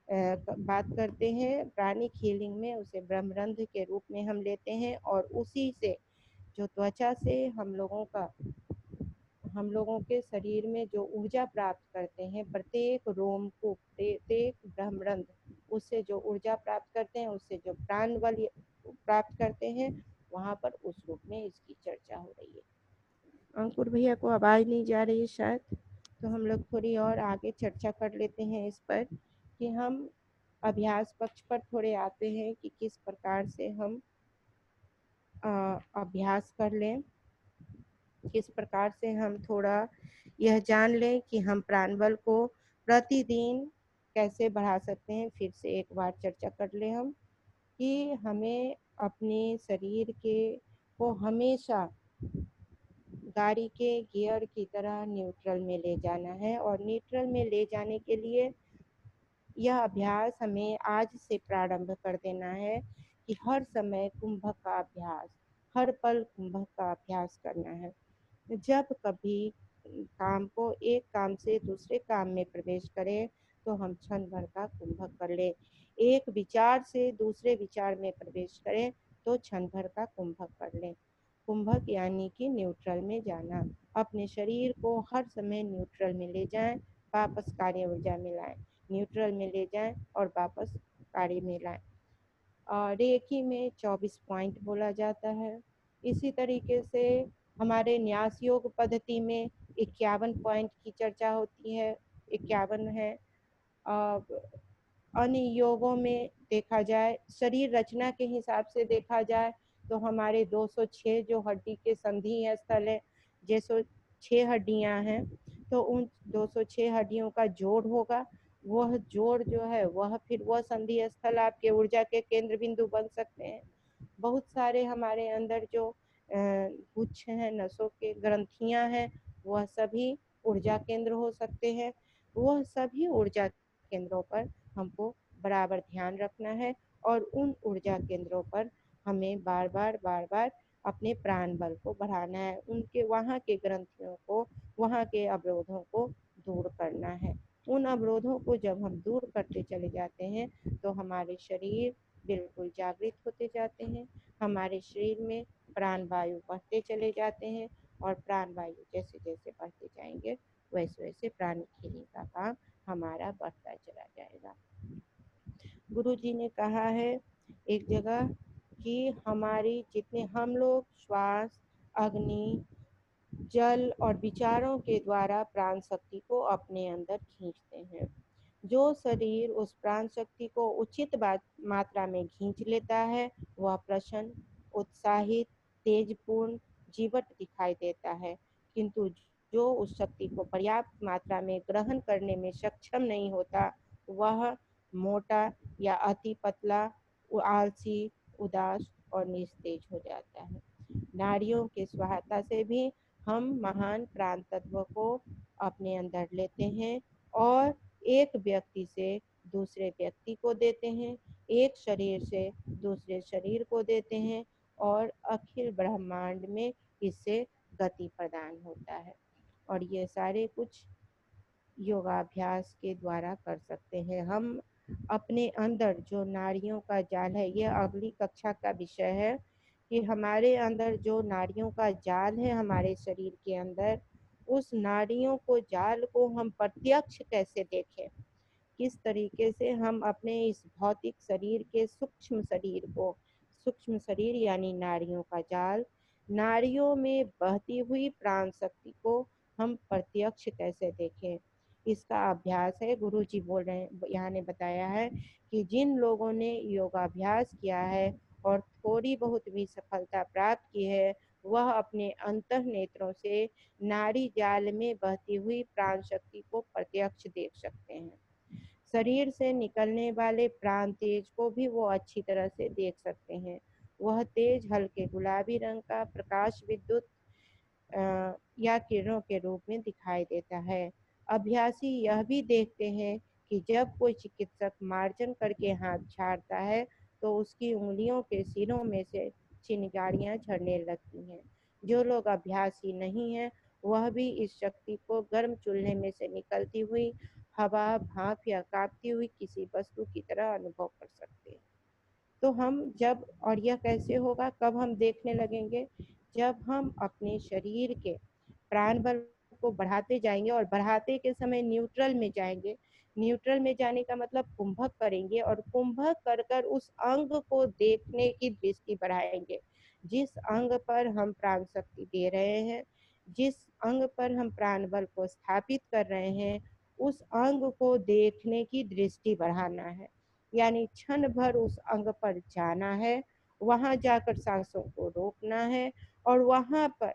बात करते हैं। प्राणिक हीलिंग में उसे ब्रह्मरंध्र के रूप में हम लेते हैं, और उसी से जो त्वचा से हम लोगों के शरीर में जो ऊर्जा प्राप्त करते हैं, प्रत्येक रोमकूप, प्रत्येक ब्रह्मरंध्र, उससे जो ऊर्जा प्राप्त करते हैं, उससे जो प्राण बल प्राप्त करते हैं, वहाँ पर उस रूप में इसकी चर्चा हो रही है। अंकुर भैया को आवाज़ नहीं जा रही है शायद, तो हम लोग थोड़ी और आगे चर्चा कर लेते हैं इस पर, कि हम अभ्यास पक्ष पर थोड़े आते हैं कि किस प्रकार से हम अभ्यास कर लें, किस प्रकार से हम थोड़ा यह जान लें कि हम प्राण बल को प्रतिदिन कैसे बढ़ा सकते हैं। फिर से एक बार चर्चा कर लें हम, कि हमें अपने शरीर के को हमेशा गाड़ी के गियर की तरह न्यूट्रल में ले जाना है, और न्यूट्रल में ले जाने के लिए यह अभ्यास हमें आज से प्रारंभ कर देना है, कि हर समय कुंभक का अभ्यास, हर पल कुंभक का अभ्यास करना है। जब कभी एक काम से दूसरे काम में प्रवेश करें, तो हम क्षण भर का कुंभक कर ले। एक विचार से दूसरे विचार में प्रवेश करें, तो क्षण भर का कुंभक कर लें। कुंभक यानी कि न्यूट्रल में जाना। अपने शरीर को हर समय न्यूट्रल में ले जाएं, वापस कार्य ऊर्जा में लाएं, न्यूट्रल में ले जाएं और वापस कार्य में लाएं। रेकी में 24 पॉइंट बोला जाता है। इसी तरीके से हमारे न्यास योग पद्धति में 51 पॉइंट की चर्चा होती है, 51 है। अन्य योगों में देखा जाए, शरीर रचना के हिसाब से देखा जाए, तो हमारे 206 जो हड्डी के संधि स्थल है, जैसे 6 हड्डियां हैं, तो उन 206 हड्डियों का जोड़ होगा। वह जोड़ जो है वह फिर वह संधि स्थल आपके ऊर्जा के केंद्र बिंदु बन सकते हैं। बहुत सारे हमारे अंदर जो गुच्छ हैं, नसों के ग्रंथियां हैं, वह सभी ऊर्जा केंद्र हो सकते हैं। वह सभी ऊर्जा केंद्रों पर हमको बराबर ध्यान रखना है, और उन ऊर्जा केंद्रों पर हमें बार बार अपने प्राण बल को बढ़ाना है, उनके वहाँ के ग्रंथियों को, वहाँ के अवरोधों को दूर करना है। उन अवरोधों को जब हम दूर करते चले जाते हैं, तो हमारे शरीर बिल्कुल जागृत होते जाते हैं, हमारे शरीर में प्राण वायु बढ़ते चले जाते हैं, और प्राण वायु जैसे जैसे बढ़ते जाएंगे, वैसे वैसे प्राणिक हीलिंग का काम हमारा बढ़ता चला जाएगा। गुरु जी ने कहा है एक जगह कि हमारी जितने हम लोग श्वास, अग्नि, जल और विचारों के द्वारा प्राण शक्ति को अपने अंदर खींचते हैं। जो शरीर उस प्राण शक्ति को उचित मात्रा में खींच लेता है, वह प्रसन्न, उत्साहित, तेजपूर्ण, जीवट दिखाई देता है। किंतु जो उस शक्ति को पर्याप्त मात्रा में ग्रहण करने में सक्षम नहीं होता, वह मोटा या अति पतला, आलसी, उदास और निस्तेज हो जाता है। नारियों की सहायता से भी हम महान प्राण तत्व को अपने अंदर लेते हैं और एक व्यक्ति से दूसरे व्यक्ति को देते हैं, एक शरीर से दूसरे शरीर को देते हैं और अखिल ब्रह्मांड में इससे गति प्रदान होता है। और ये सारे कुछ योगाभ्यास के द्वारा कर सकते हैं। हम अपने अंदर जो नाड़ियों का जाल है, यह अगली कक्षा का विषय है कि हमारे अंदर जो नाड़ियों का जाल है हमारे शरीर के अंदर, उस नाड़ियों को जाल को हम प्रत्यक्ष कैसे देखें, किस तरीके से हम अपने इस भौतिक शरीर के सूक्ष्म शरीर यानी नाड़ियों का जाल, नाड़ियों में बहती हुई प्राण शक्ति को हम प्रत्यक्ष कैसे देखें, इसका अभ्यास है। गुरु जी बोल रहे हैं, यहाँ ने बताया है कि जिन लोगों ने योगाभ्यास किया है और थोड़ी बहुत भी सफलता प्राप्त की है, वह अपने अंतः नेत्रों से नाड़ी जाल में बहती हुई प्राण शक्ति को प्रत्यक्ष देख सकते हैं। शरीर से निकलने वाले प्राण तेज को भी वो अच्छी तरह से देख सकते हैं। वह तेज हल्के गुलाबी रंग का प्रकाश विद्युत या किरणों के रूप में दिखाई देता है। अभ्यासी यह भी देखते हैं कि जब कोई चिकित्सक मार्जन करके हाथ झाड़ता है तो उसकी उंगलियों के सिरों में से चिंगारियां झड़ने लगती हैं। जो लोग अभ्यासी नहीं हैं, वह भी इस शक्ति को गर्म चूल्हे में से निकलती हुई हवा, भाप या कांपती हुई किसी वस्तु की तरह अनुभव कर सकते हैं। तो हम जब, और यह कैसे होगा, कब हम देखने लगेंगे, जब हम अपने शरीर के प्राण बल को बढ़ाते जाएंगे और बढ़ाते के समय न्यूट्रल में जाएंगे। न्यूट्रल में जाने का मतलब कुंभक करेंगे और कुंभक कर कर उस अंग को देखने की दृष्टि बढ़ाएंगे। जिस अंग पर हम प्राण शक्ति दे रहे हैं, जिस अंग पर हम प्राण बल को स्थापित कर रहे हैं, उस अंग को देखने की दृष्टि बढ़ाना है। यानी क्षण भर उस अंग पर जाना है, वहां जाकर सांसों को रोकना है और वहां पर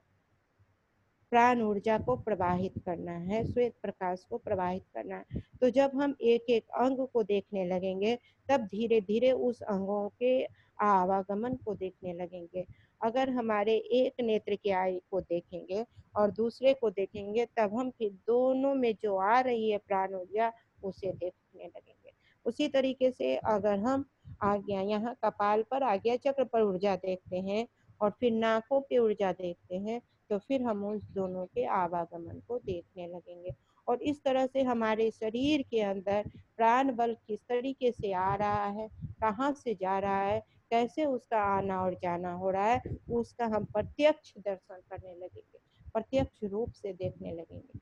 प्राण ऊर्जा को प्रवाहित करना है, श्वेत प्रकाश को प्रवाहित करना है। तो जब हम एक एक अंग को देखने लगेंगे, तब धीरे धीरे उस अंगों के आवागमन को देखने लगेंगे। अगर हमारे एक नेत्र के आई को देखेंगे और दूसरे को देखेंगे, तब हम फिर दोनों में जो आ रही है प्राण ऊर्जा, उसे देखने लगेंगे। उसी तरीके से अगर हम आज्ञा, यहाँ कपाल पर आज्ञा चक्र पर ऊर्जा देखते हैं और फिर नाकों पे ऊर्जा देखते हैं, तो फिर हम उस दोनों के आवागमन को देखने लगेंगे। और इस तरह से हमारे शरीर के अंदर प्राण बल किस तरीके से आ रहा है, कहाँ से जा रहा है, कैसे उसका आना और जाना हो रहा है, उसका हम प्रत्यक्ष दर्शन करने लगेंगे, प्रत्यक्ष रूप से देखने लगेंगे।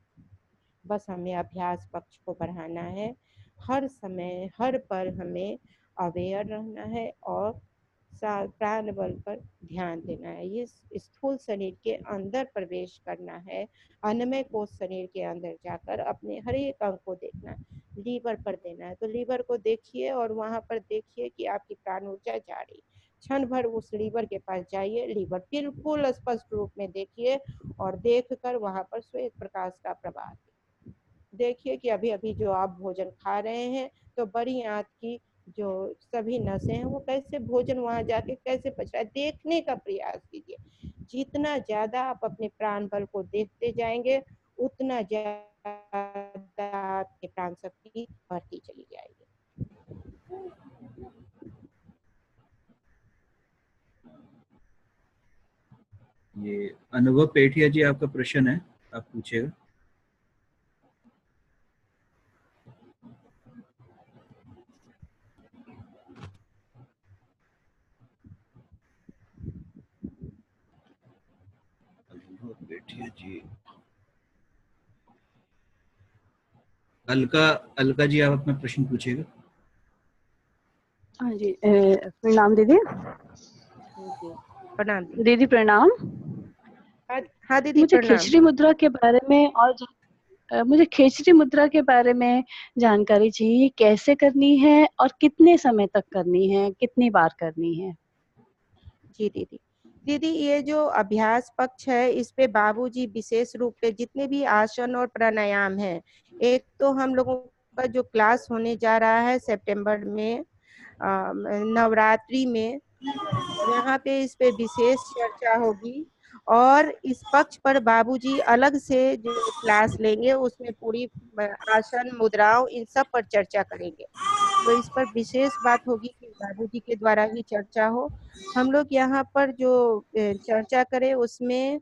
बस हमें अभ्यास पक्ष को बढ़ाना है। हर समय हर पल हमें अवेयर रहना है और प्राण बल पर ध्यान देना है। ये स्थूल शरीर के अंदर प्रवेश करना है, अन्नमय कोश शरीर के अंदर जाकर अपने हर एक अंग को देखना है। लीवर पर देना है तो लीवर को देखिए और वहां पर देखिए कि आपकी प्राण ऊर्जा जा रही। क्षण भर उस लीवर के पास जाइए, लीवर बिल्कुल स्पष्ट रूप में देखिए और देख कर वहां पर श्वेत प्रकाश का प्रवाह देखिए कि अभी अभी जो आप भोजन खा रहे हैं, तो बड़ी आंत की जो सभी नसें हैं वो कैसे भोजन वहां जाके कैसे पच रहा है, देखने का प्रयास कीजिए। जितना ज्यादा आप अपने प्राण बल को देखते जाएंगे, उतना ज्यादा आपकी प्राण शक्ति बढ़ती चली जाएगी। ये अनुभव पेठिया जी, आपका प्रश्न है, आप पूछिएगा। अनुभव पेठिया जी, अलका जी, आप अपना प्रश्न पूछिएगा। हाँ जी, प्रणाम दीदी। प्रणाम दीदी, प्रणाम। हाँ दीदी, मुझे प्रणाम। खेचरी मुद्रा के बारे में मुझे खेचरी मुद्रा के बारे में जानकारी चाहिए, कैसे करनी है और कितने समय तक करनी है, कितनी बार करनी है। जी दीदी, दीदी ये जो अभ्यास पक्ष है, इस पे बाबूजी विशेष रूप से जितने भी आसन और प्राणायाम है, एक तो हम लोगों का जो क्लास होने जा रहा है सितंबर में नवरात्रि में, यहाँ पे इस पे विशेष चर्चा होगी और इस पक्ष पर बाबूजी अलग से जो क्लास लेंगे उसमें पूरी आसन, मुद्राओं, इन सब पर चर्चा करेंगे। तो इस पर विशेष बात होगी कि बाबूजी के द्वारा ही चर्चा हो। हम लोग यहाँ पर जो चर्चा करें उसमें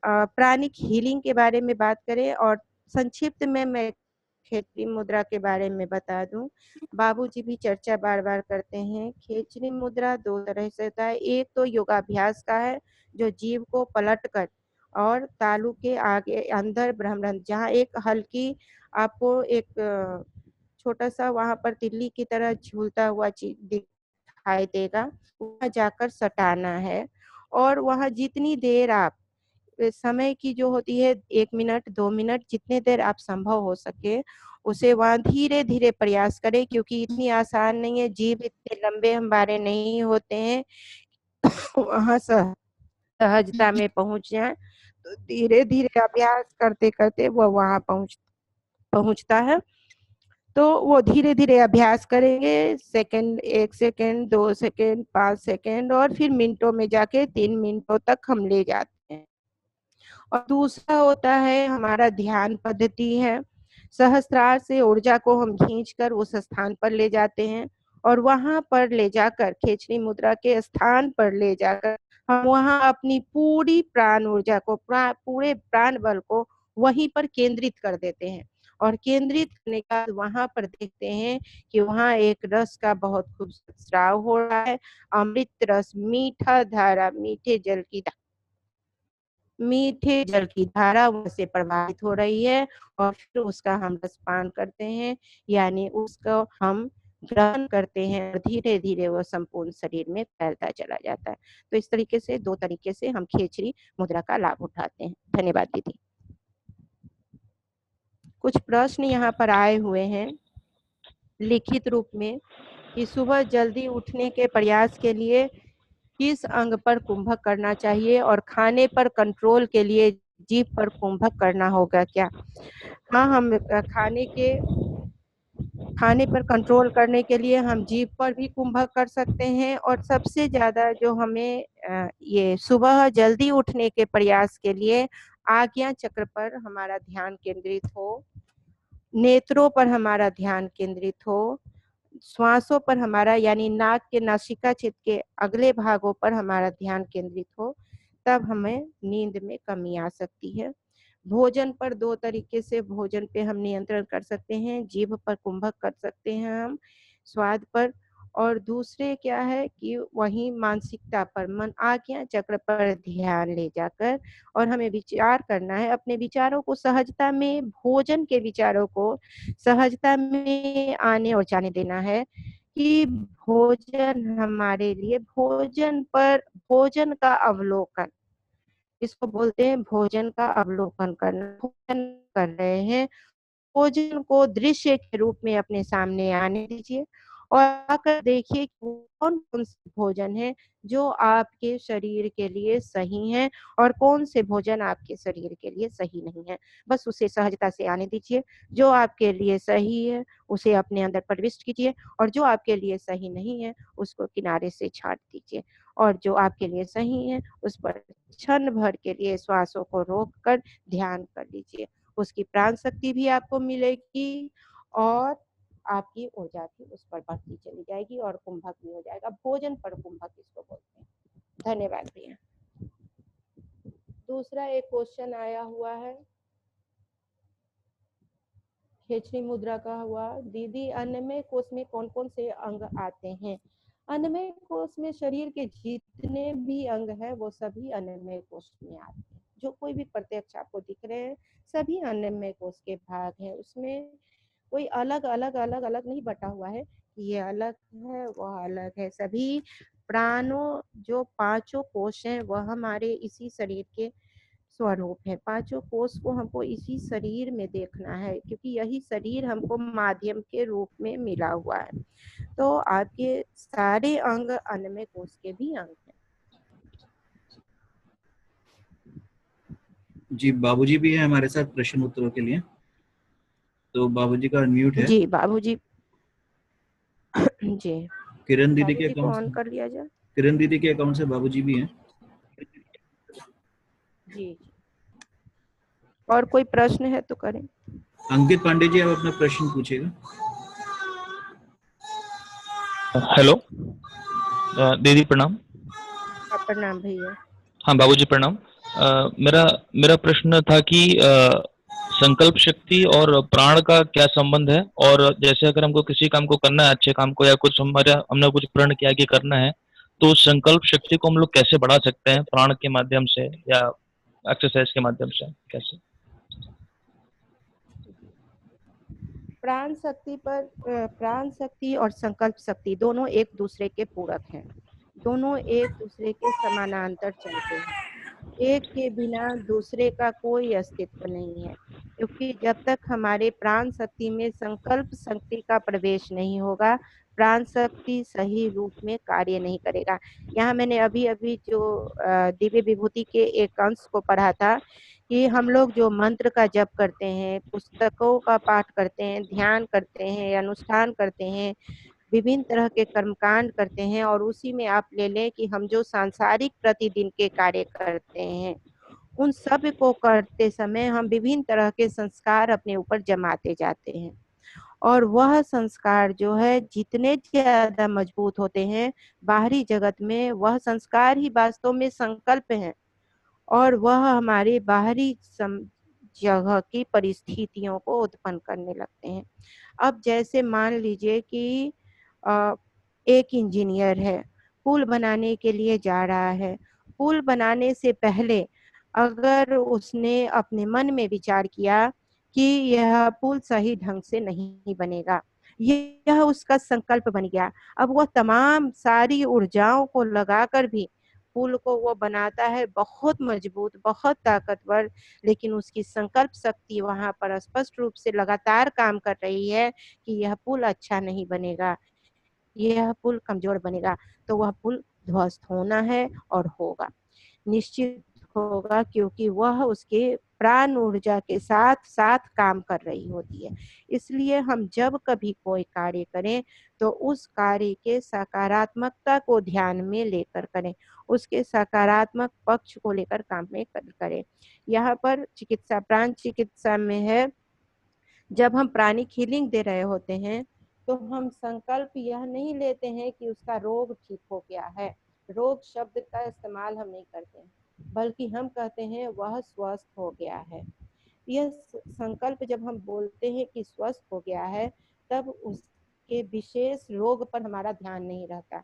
प्राणिक हीलिंग के बारे में बात करें। और संक्षिप्त में मैं खेचरी मुद्रा के बारे में बता दूं, बाबूजी भी चर्चा बार बार करते हैं। खेचरी मुद्रा दो तरह से होता है। एक तो योगाभ्यास का है, जो जीव को पलट कर और तालु के आगे अंदर ब्रह्मरंध्र, जहाँ एक हल्की आपको एक छोटा सा वहां पर तिल्ली की तरह झूलता हुआ चीज दिखाई देगा, वहां जाकर सटाना है। और वहां जितनी देर आप समय की जो होती है 1 मिनट 2 मिनट, जितने देर आप संभव हो सके उसे वहां धीरे धीरे प्रयास करें, क्योंकि इतनी आसान नहीं है, जीव इतने लंबे हमारे नहीं होते हैं वहां सहजता में पहुंच जाए। तो धीरे धीरे अभ्यास करते करते वो वहां पहुंचता है। तो वो धीरे धीरे अभ्यास करेंगे, सेकंड, 1 सेकंड, 2 सेकंड, 5 सेकंड, और फिर मिनटों में जाके 3 मिनटों तक हम ले जाते हैं। और दूसरा होता है हमारा ध्यान पद्धति है। सहस्त्रार से ऊर्जा को हम खींचकर उस स्थान पर ले जाते हैं, और वहां पर ले जाकर खेचरी मुद्रा के स्थान पर ले जाकर हम वहां अपनी पूरी प्राण ऊर्जा को, पूरे प्राण बल को वहीं पर केंद्रित कर देते हैं। और केंद्रित करने के बाद वहां पर देखते हैं कि वहां एक रस का बहुत खूबसूरत स्राव हो रहा है। अमृत रस, मीठा धारा, मीठे जल की धारा वहां से प्रवाहित हो रही है, और फिर उसका हम रसपान करते हैं, यानी उसको हम ग्रहण करते हैं, और धीरे धीरे वो संपूर्ण शरीर में फैलता चला जाता है। तो इस तरीके से, दो तरीके से हम खेचरी मुद्रा का लाभ उठाते हैं। धन्यवाद दीदी। कुछ प्रश्न यहाँ पर आए हुए हैं लिखित रूप में कि सुबह जल्दी उठने के प्रयास के लिए किस अंग पर कुंभक करना चाहिए, और खाने पर कंट्रोल के लिए जीभ पर कुंभक करना होगा क्या? हाँ, हम खाने पर कंट्रोल करने के लिए हम जीभ पर भी कुंभक कर सकते हैं। और सबसे ज्यादा जो हमें ये सुबह जल्दी उठने के प्रयास के लिए आज्ञा चक्र पर हमारा ध्यान केंद्रित हो, नेत्रों पर हमारा ध्यान केंद्रित हो, श्वासों पर हमारा, यानी नाक के नासिका क्षेत्र के अगले भागों पर हमारा ध्यान केंद्रित हो, तब हमें नींद में कमी आ सकती है। भोजन पर दो तरीके से भोजन पे हम नियंत्रण कर सकते हैं। जीभ पर कुंभक कर सकते हैं हम स्वाद पर, और दूसरे क्या है कि वही मानसिकता पर, मन आज्ञा चक्र पर ध्यान ले जाकर, और हमें विचार करना है, अपने विचारों को सहजता में, भोजन के विचारों को सहजता में आने और जाने देना है कि भोजन हमारे लिए, भोजन का अवलोकन, इसको बोलते हैं भोजन का अवलोकन करना। भोजन कर रहे हैं, भोजन को दृश्य के रूप में अपने सामने आने दीजिए, और आकर देखिए कौन कौन से भोजन है जो आपके शरीर के लिए सही है, और कौन से भोजन आपके शरीर के लिए सही नहीं है। बस उसे सहजता से आने दीजिए। जो आपके लिए सही है उसे अपने अंदर प्रविष्ट कीजिए, और जो आपके लिए सही नहीं है उसको किनारे से छाट दीजिए। और जो आपके लिए सही है उस पर क्षण भर के लिए श्वासों को रोककर ध्यान कर लीजिए। उसकी प्राण शक्ति भी आपको मिलेगी, और आपकी ऊर्जा भी उस पर बढ़ती चली जाएगी, और कुंभक भी हो जाएगा। भोजन पर कुंभक इसको बोलते हैं। धन्यवाद भैया। दूसरा एक क्वेश्चन आया हुआ है खेचरी मुद्रा का हुआ, दीदी अन्नमय कोश में कौन कौन से अंग आते हैं? अन्नमय कोश में शरीर के जितने भी अंग हैं वो सभी अन्नमय कोश में आते हैं। जो कोई भी प्रत्यक्ष आपको दिख रहे हैं सभी अन्नमय कोश के भाग हैं। उसमें कोई अलग अलग अलग अलग नहीं बटा हुआ है, ये अलग है वह अलग है। सभी प्राणों, जो पांचों कोश हैं वह हमारे इसी शरीर के स्वरूप है। पांचों कोष को हमको इसी शरीर में देखना है, क्योंकि यही शरीर हमको माध्यम के रूप में मिला हुआ है। तो आपके सारे अंग अन्नमय कोष के भी अंग हैं। जी, बाबूजी भी है हमारे साथ प्रश्न उत्तरों के लिए, तो बाबूजी का अनम्यूट है। जी बाबूजी। जी किरण दीदी के बाबूजी को अकाउंट ऑन से, कर लिया जाए। किरण दीदी के अकाउंट से बाबूजी भी हैं। जी। और कोई प्रश्न है तो करें। अंकित पांडे जी, आप अपना प्रश्न पूछेगा। हेलो दीदी प्रणाम। प्रणाम भैया। हाँ बाबूजी प्रणाम। मेरा मेरा प्रश्न था कि संकल्प शक्ति और प्राण का क्या संबंध है, और जैसे अगर हमको किसी काम को करना है, अच्छे काम को, या कुछ हमने कुछ प्रण किया कि करना है, तो संकल्प शक्ति को हम लोग कैसे बढ़ा सकते हैं? प्राण के माध्यम से या एक्सरसाइज के माध्यम से, कैसे? प्राण शक्ति और संकल्प शक्ति दोनों एक दूसरे के पूरक हैं। दोनों एक दूसरे के समानांतर चलते हैं। एक के बिना दूसरे का कोई अस्तित्व नहीं है, क्योंकि जब तक हमारे प्राण शक्ति में संकल्प शक्ति का प्रवेश नहीं होगा, प्राण शक्ति सही रूप में कार्य नहीं करेगा। यहाँ मैंने अभी अभी जो दिव्य विभूति के एक अंश को पढ़ा था कि हम लोग जो मंत्र का जप करते हैं, पुस्तकों का पाठ करते हैं, ध्यान करते हैं, अनुष्ठान करते हैं, विभिन्न तरह के कर्मकांड करते हैं, और उसी में आप ले लें कि हम जो सांसारिक प्रतिदिन के कार्य करते हैं, उन सब को करते समय हम विभिन्न तरह के संस्कार अपने ऊपर जमाते जाते हैं, और वह संस्कार जो है जितने ज्यादा मजबूत होते हैं, बाहरी जगत में वह संस्कार ही वास्तव में संकल्प हैं, और वह हमारे बाहरी जगह की परिस्थितियों को उत्पन्न करने लगते हैं। अब जैसे मान लीजिए कि एक इंजीनियर है, पुल बनाने के लिए जा रहा है। पुल बनाने से पहले अगर उसने अपने मन में विचार किया कि यह पुल सही ढंग से नहीं बनेगा, यह उसका संकल्प बन गया। अब वह तमाम सारी ऊर्जाओं को लगाकर भी पुल को वो बनाता है, बहुत मजबूत, बहुत ताकतवर, लेकिन उसकी संकल्प शक्ति वहां पर स्पष्ट रूप से लगातार काम कर रही है कि यह पुल अच्छा नहीं बनेगा, यह पुल कमजोर बनेगा, तो वह पुल ध्वस्त होना है और होगा, निश्चित होगा, क्योंकि वह उसके प्राण ऊर्जा के साथ साथ काम कर रही होती है। इसलिए हम जब कभी कोई कार्य करें तो उस कार्य के सकारात्मकता को ध्यान में लेकर करें, उसके सकारात्मक पक्ष को लेकर काम में करें। यहाँ पर चिकित्सा, प्राण चिकित्सा में है, जब हम प्राणिक हीलिंग दे रहे होते हैं तो हम संकल्प यह नहीं लेते हैं कि उसका रोग ठीक हो गया है। रोग शब्द का इस्तेमाल हम नहीं करते हैं, बल्कि हम कहते हैं वह स्वस्थ हो गया है। यह संकल्प जब हम बोलते हैं कि स्वस्थ हो गया है, तब उसके विशेष रोग पर हमारा ध्यान नहीं रहता,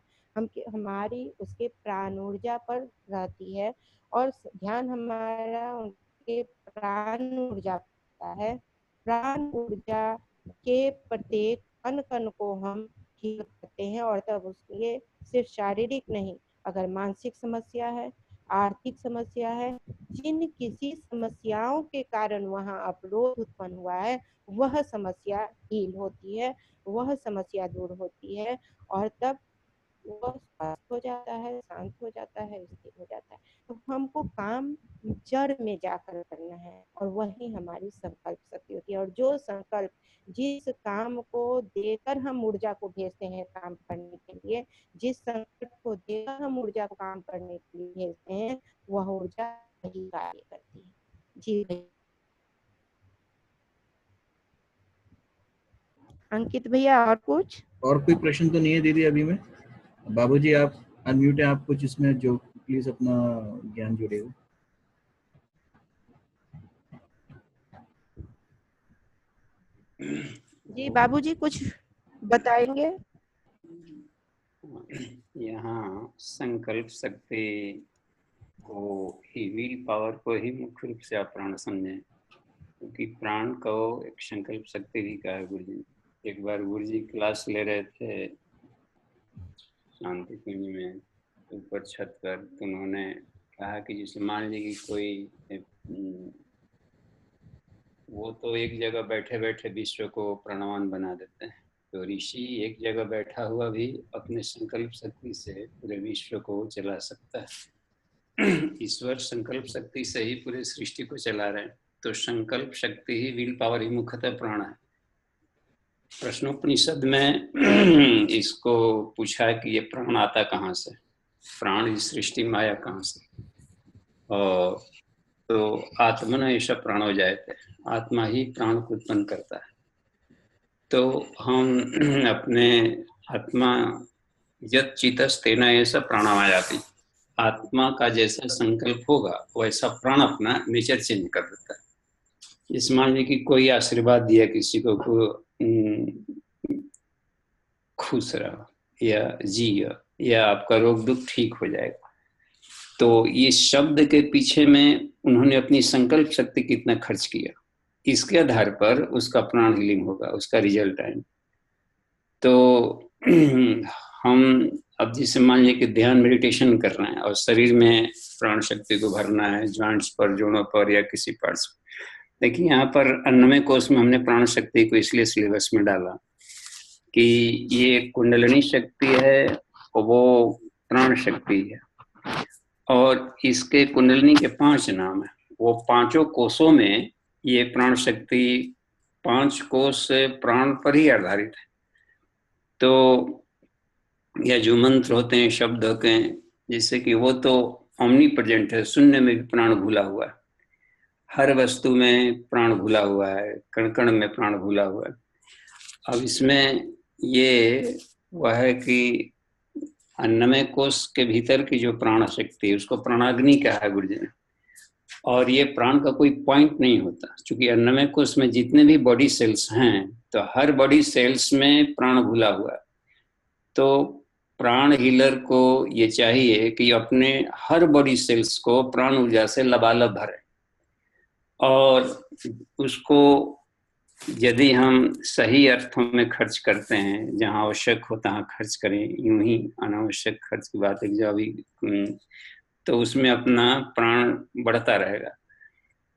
हमारी उसके प्राण ऊर्जा पर रहती है, और ध्यान हमारा उनके प्राण ऊर्जा पर है। प्राण ऊर्जा के प्रत्येक कण कण को हम ठीक करते हैं, और तब उसके सिर्फ शारीरिक नहीं, अगर मानसिक समस्या है, आर्थिक समस्या है, जिन किसी समस्याओं के कारण वहाँ अवरोध उत्पन्न हुआ है, वह समस्या हील होती है, वह समस्या दूर होती है, और तब वह स्वस्थ हो जाता है, शांत हो जाता है, स्थिर हो जाता है। तो हमको काम जड़ में जाकर करना है, और वही हमारी संकल्प शक्ति होती है। और जो संकल्प, जिस काम को देकर हम ऊर्जा को भेजते हैं काम करने के लिए, जिस संकल्प को देकर हम ऊर्जा को काम करने के लिए भेजते हैं, वह ऊर्जा ही कार्य करती है। जी भैया। अंकित भैया और कुछ? और कोई प्रश्न तो नहीं है दीदी अभी में? बाबूजी आप अनम्यूट हैं, आप कुछ इसमें जो प्लीज अपना ज्ञान जोड़िएगा। जी बाबूजी कुछ बताएंगे? यहाँ संकल्प शक्ति को ही, विल पावर को ही मुख्य रूप से आप प्राण समझें, क्योंकि प्राण को एक संकल्प शक्ति भी कहा है गुरुजी। एक बार गुरुजी क्लास ले रहे थे शांति कुंज में ऊपर छत पर, तो उन्होंने कहा कि जैसे मान लीजिए कि कोई वो तो एक जगह बैठे बैठे विश्व को प्राणवान बना देते हैं, तो ऋषि एक जगह बैठा हुआ भी अपने संकल्प शक्ति से पूरे विश्व को चला सकता है। ईश्वर संकल्प शक्ति से ही पूरे सृष्टि को चला रहे हैं, तो संकल्प शक्ति ही, विल पावर ही मुख्यतः प्राण है। प्रश्नोपनिषद में इसको पूछा कि ये प्राण आता कहाँ से, प्राण इस सृष्टि में आया कहाँ से, और तो आत्मन ऐसा प्राणो जायते, आत्मा ही प्राण को उत्पन्न करता है। तो हम अपने आत्मा यत चितस तेना ऐसा प्राणायाति, आत्मा का जैसा संकल्प होगा वैसा प्राण अपना नेचर चेंज कर देता है। इस मान लीजिए कि कोई आशीर्वाद दिया किसी को खुश रहो या जियो या आपका रोग दुख ठीक हो जाएगा, तो ये शब्द के पीछे में उन्होंने अपनी संकल्प शक्ति कितना खर्च किया, इसके आधार पर उसका प्राण हीलिंग होगा, उसका रिजल्ट आएगा। तो हम अब जैसे मान लीजिए कि ध्यान मेडिटेशन कर रहे हैं और शरीर में प्राण शक्ति को भरना है, जॉइंट्स पर, जोड़ों पर या किसी पार्ट्स पर। देखिए यहाँ पर अन्नमय कोश में हमने प्राण शक्ति को इसलिए सिलेबस में डाला कि ये कुंडलिनी शक्ति है और वो प्राण शक्ति है, और इसके कुंडलिनी के 5 नाम है। वो 5 कोशों में ये प्राण शक्ति 5 कोश से प्राण पर ही आधारित है। तो या जो मंत्र होते हैं, शब्द होते हैं, जैसे कि वो तो ओमनी प्रेजेंट है, शून्य में भी प्राण घुला हुआ है, हर वस्तु में प्राण घुला हुआ है, कण कण में प्राण घुला हुआ है। अब इसमें ये वह है कि अन्नमय कोश के भीतर की जो प्राण शक्ति है उसको प्राणाग्नि कहा है गुरु जी ने। और ये प्राण का कोई पॉइंट नहीं होता, क्योंकि अन्नमय कोश में जितने भी बॉडी सेल्स हैं तो हर बॉडी सेल्स में प्राण घुला हुआ है। तो प्राण हीलर को ये चाहिए कि अपने हर बॉडी सेल्स को प्राण ऊर्जा से लबालब भरे, और उसको यदि हम सही अर्थों में खर्च करते हैं, जहाँ आवश्यक हो तहाँ खर्च करें, यूं ही अनावश्यक खर्च की बात है जो अभी, तो उसमें अपना प्राण बढ़ता रहेगा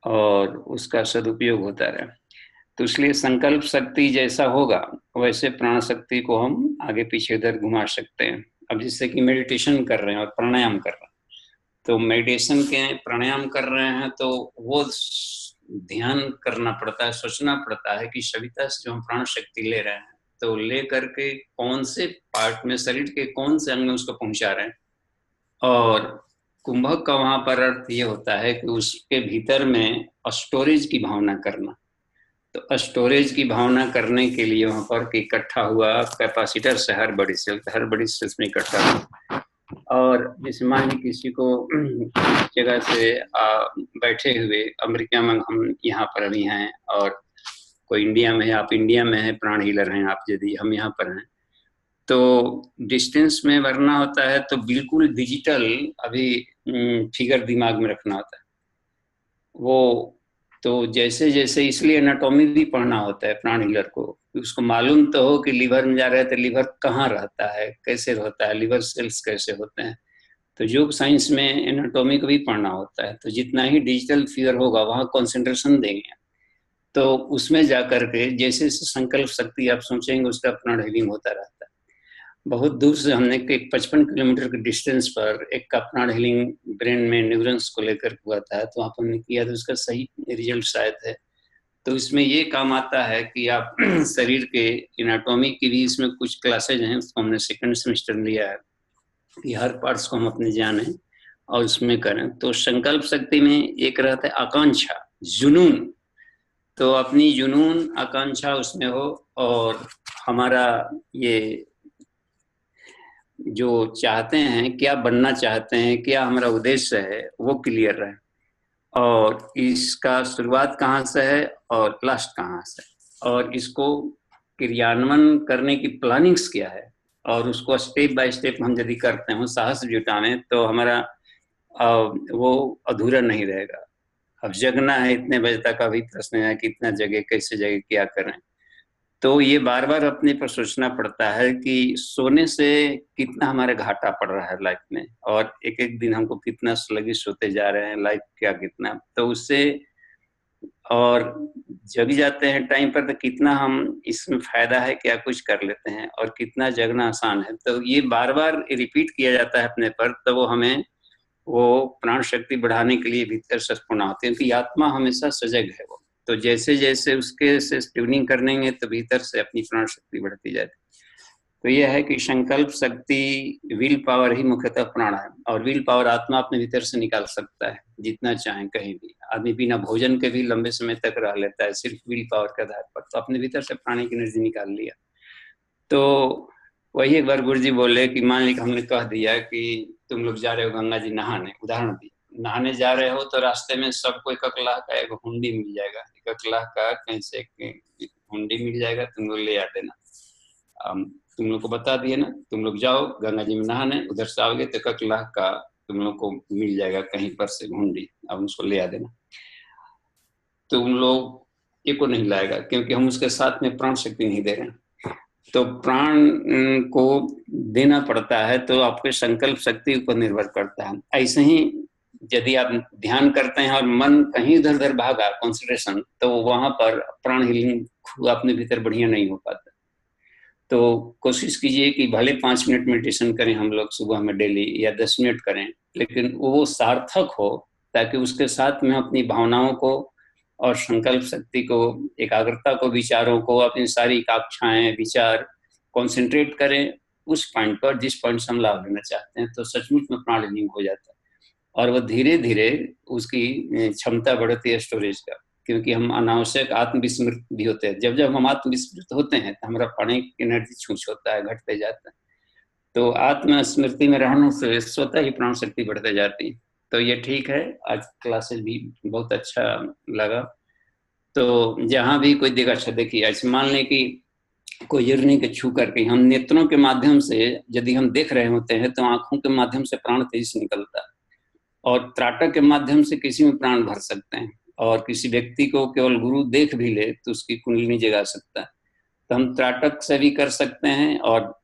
और उसका सदुपयोग होता रहेगा। तो इसलिए संकल्प शक्ति जैसा होगा वैसे प्राण शक्ति को हम आगे पीछे इधर घुमा सकते हैं। अब जिससे कि मेडिटेशन कर रहे हैं और प्राणायाम कर रहे हैं, तो मेडिटेशन के प्राणायाम कर रहे हैं तो वो ध्यान करना पड़ता है, सोचना पड़ता है कि सविता से जो हम प्राण शक्ति ले रहे हैं तो ले करके कौन से पार्ट में, शरीर के कौन से अंग में उसको पहुंचा रहे हैं। और कुंभक का वहां पर अर्थ ये होता है कि उसके भीतर में स्टोरेज की भावना करना। तो स्टोरेज की भावना करने के लिए वहां पर इकट्ठा हुआ कैपेसिटर से हर बड़ी सेल्स में इकट्ठा हुआ। और जैसे मान लीजिए किसी को जगह से बैठे हुए, अमेरिका में हम यहाँ पर अभी हैं और कोई इंडिया में है, आप इंडिया में है, प्राण हीलर हैं आप, यदि हम यहाँ पर हैं, तो डिस्टेंस में भरना होता है तो बिल्कुल डिजिटल अभी फिगर दिमाग में रखना होता है वो। तो जैसे जैसे इसलिए एनाटॉमी भी पढ़ना होता है प्राण हीलर को, उसको मालूम तो हो कि लीवर में जा रहे हैं तो लीवर कहाँ रहता है, कैसे होता है, लीवर सेल्स कैसे होते हैं। तो योग साइंस में एनाटॉमी को भी पढ़ना होता है। तो जितना ही डिजिटल फिगर होगा वहाँ कॉन्सेंट्रेशन देंगे, तो उसमें जा करके जैसे संकल्प शक्ति आप सोचेंगे उसका प्राण हीलिंग होता रहता है। बहुत दूर से हमने 55 किलोमीटर के डिस्टेंस पर एक का प्राण हीलिंग ब्रेन में न्यूरॉन्स को लेकर हुआ था, तो वहाँ पर हमने किया तो उसका सही रिजल्ट शायद है। तो इसमें ये काम आता है कि आप शरीर के एनाटॉमी की भी इसमें कुछ क्लासेज हैं, उसको हमने 2nd सेमेस्टर में लिया है कि हर पार्ट्स को हम अपने जाने और उसमें करें। तो संकल्प शक्ति में एक रहता है आकांक्षा, जुनून, तो अपनी जुनून आकांक्षा उसमें हो और हमारा ये जो चाहते हैं, क्या बनना चाहते हैं, क्या हमारा उद्देश्य है, वो क्लियर रहे, और इसका शुरुआत कहाँ से है और लास्ट कहाँ से, और इसको क्रियान्वयन करने की प्लानिंग्स क्या है, और उसको स्टेप बाय स्टेप हम यदि करते हैं, साहस जुटाने, तो हमारा वो अधूरा नहीं रहेगा। अब जगना है इतने बजे तक, अभी प्रश्न है कितना जगे, कैसे जगे, क्या करें। तो ये बार बार अपने पर सोचना पड़ता है कि सोने से कितना हमारे घाटा पड़ रहा है लाइफ में, और एक एक दिन हमको कितना स्लगिश होते जा रहे हैं, लाइफ क्या कितना, तो उससे और जग जाते हैं टाइम पर तो कितना हम इसमें फायदा है, क्या कुछ कर लेते हैं, और कितना जगना आसान है। तो ये बार बार रिपीट किया जाता है अपने पर, तो वो हमें वो प्राण शक्ति बढ़ाने के लिए भीतर से पूर्ण होते हैं कि आत्मा हमेशा सजग है वो। तो जैसे जैसे उसके से ट्यूनिंग करेंगे तो भीतर से अपनी प्राण शक्ति बढ़ती जाती। तो यह है कि संकल्प शक्ति, विल पावर ही मुख्यतः प्राण है, और विल पावर आत्मा अपने भीतर से निकाल सकता है जितना चाहे कहीं भी। आदमी बिना भोजन के भी लंबे समय तक रह लेता है सिर्फ विल पावर के आधार पर, तो अपने भीतर से प्राणिक एनर्जी निकाल लिया। तो वही एक बार गुरु जी बोले कि मान लीजिए हमने कह दिया कि तुम लोग जा रहे हो गंगा जी नहाने, उदाहरण दी, नहाने जा रहे हो तो रास्ते में सबको 1 लाख का एक हुंडी मिल जाएगा, 1 लाख का कहीं से हुंडी मिल जाएगा, तुम लोग ले आ देना। तुम लोग को बता दिए ना, तुम लोग जाओ गंगा जी में नहाने, उधर से आओगे तो 1 लाख का तुम लोग को मिल जाएगा कहीं पर से हुंडी, अब उसको ले आ देना। तुम लोग ये को नहीं लाएगा क्योंकि हम उसके साथ में प्राण शक्ति नहीं दे रहे हैं, तो प्राण को देना पड़ता है, तो आपके संकल्प शक्ति ऊपर निर्भर करता है। ऐसे ही यदि आप ध्यान करते हैं और मन कहीं इधर उधर भागा कंसंट्रेशन, तो वहां पर प्राण हीलिंग अपने भीतर बढ़िया नहीं हो पाता। तो कोशिश कीजिए कि भले 5 मिनट मेडिटेशन करें हम लोग सुबह में डेली, या 10 मिनट करें, लेकिन वो सार्थक हो, ताकि उसके साथ में अपनी भावनाओं को और संकल्प शक्ति को, एकाग्रता को, विचारों को, अपनी सारी कांक्षाएं विचार कंसंट्रेट करें उस पॉइंट पर जिस पॉइंट से हम लाभ लेना चाहते हैं, तो सचमुच में प्राण हीलिंग हो जाता है। और वो धीरे धीरे उसकी क्षमता बढ़ती है स्टोरेज का, क्योंकि हम अनावश्यक आत्मविस्मृत भी होते हैं। जब जब हम आत्मविस्मृत होते हैं तो हमारा प्राणिक एनर्जी छूछ होता है, घटते जाता है। तो आत्मस्मृति में रहने से स्वतः ही प्राण शक्ति बढ़ते जाती है। तो ये ठीक है, आज क्लासेस भी बहुत अच्छा लगा। तो जहाँ भी कोई देगा, अच्छा देखिए, ऐसे मान लें कि कोई जर्नी के छू करके हम नेत्रों के माध्यम से यदि हम देख रहे होते हैं, तो आंखों के माध्यम से प्राण तेजी से निकलता है, और त्राटक के माध्यम से किसी में प्राण भर सकते हैं, और किसी व्यक्ति को केवल गुरु देख भी ले तो उसकी कुंडलिनी जगा सकता है। तो हम त्राटक से भी कर सकते हैं, और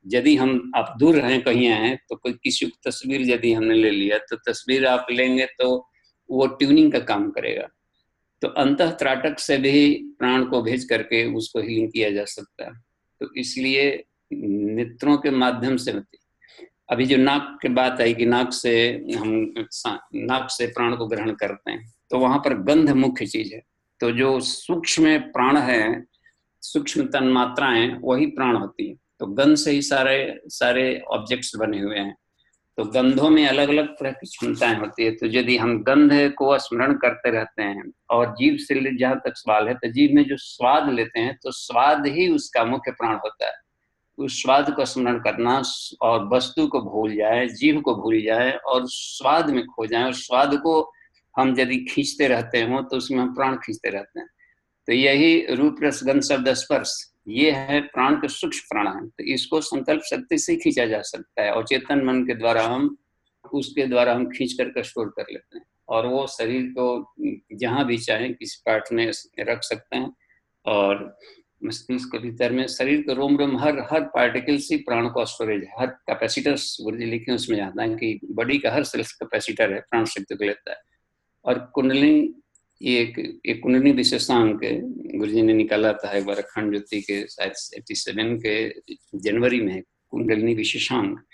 यदि हम आप दूर रहें कहीं आए तो कोई किसी की तस्वीर यदि हमने ले लिया, तो तस्वीर आप लेंगे तो वो ट्यूनिंग का काम करेगा। तो अंतः त्राटक से भी प्राण को भेज करके उसको हीलिंग किया जा सकता है। तो इसलिए नेत्रों के माध्यम से होती। अभी जो नाक की बात आई कि नाक से प्राण को ग्रहण करते हैं, तो वहां पर गंध मुख्य चीज है। तो जो सूक्ष्म प्राण है, सूक्ष्म तन्मात्राएं, वही प्राण होती है। तो गंध से ही सारे ऑब्जेक्ट्स बने हुए हैं। तो गंधों में अलग अलग तरह की क्षमताएं होती है। तो यदि हम गंध को स्मरण करते रहते हैं, और जीव से जहां तक सवाल है, तो जीव में जो स्वाद लेते हैं, तो स्वाद ही उसका मुख्य प्राण होता है। उस स्वाद को स्मरण करना, और वस्तु को भूल जाए, जीव को भूल जाए और स्वाद में खो जाए, और स्वाद को हम यदि खींचते रहते हो तो उसमें हम प्राण खींचते रहते हैं। तो यही रूप रस गंध शब्द स्पर्श, ये है प्राण के सूक्ष्म प्राण है। तो इसको संकल्प शक्ति से खींचा जा सकता है, और चेतन मन के द्वारा हम खींच करके स्टोर कर लेते हैं, और वो शरीर को जहां भी चाहे किसी पार्ट में रख सकते हैं। और मस्तिष्क के भीतर में शरीर के रोम रोम हर पार्टिकल से प्राण को स्टोरेज है। हर कैपेसिटर्स गुरुजी लिखे उसमें जाता है कि बॉडी का हर सेल्स कैपेसिटर है, प्राण शक्ति को लेता है। और कुंडलिनी, ये एक कुंडलिनी विशेषांक गुरुजी ने निकाला था एक बार, अखंड ज्योति के शायद 87 के जनवरी में, कुंडलिनी विशेषांक।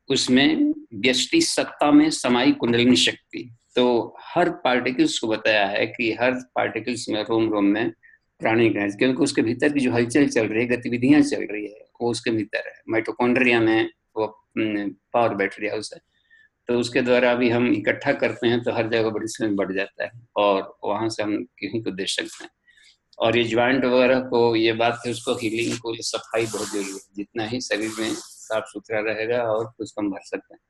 उसमें व्यष्टि सत्ता में समाई कुंडलिनी शक्ति। तो हर पार्टिकल्स को बताया है कि हर पार्टिकल्स में रोम रोम में प्राणिक है, क्योंकि उसके भीतर की जो हलचल चल रही है, गतिविधियां चल रही है, वो उसके भीतर है। माइटोकॉन्ड्रिया में वो पावर बैटरी हाउस है। तो उसके द्वारा भी हम इकट्ठा करते हैं, तो हर जगह बड़ी स्ट्रेंथ बढ़ जाता है, और वहां से हम किसी को दे सकते हैं। और ये ज्वाइंट वगैरह को, ये बात है, उसको हीलिंग को सफाई बहुत जरूरी है। जितना ही शरीर में साफ सुथरा रहेगा और उसको हम भर सकते हैं।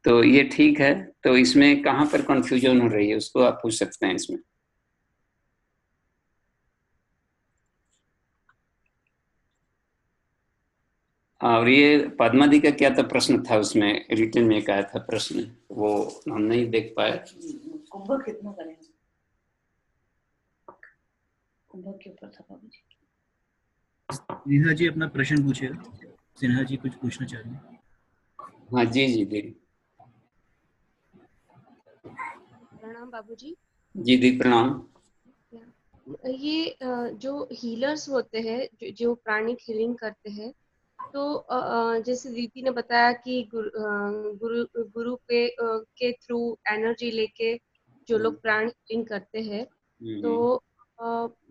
तो ये ठीक है। तो इसमें कहाँ पर कंफ्यूजन हो रही है, उसको आप पूछ सकते हैं इसमें। और ये पद्मा दी का क्या था प्रश्न था, उसमें रिटर्न में कहा था प्रश्न, वो हम नहीं देख पाए। कुंभ कितना करें, कुंभ के ऊपर था बाबू जी। सिन्हा जी अपना प्रश्न पूछेगा। सिन्हा जी कुछ पूछना चाह रहे हैं? हाँ जी दीदी। प्रणाम बाबूजी। जी दी प्रणाम। ये जो हीलर्स होते हैं, जो प्राणिक हीलिंग करते हैं, तो जैसे दीदी ने बताया कि गुरु के थ्रू एनर्जी लेके जो लोग प्राण हीलिंग करते हैं, तो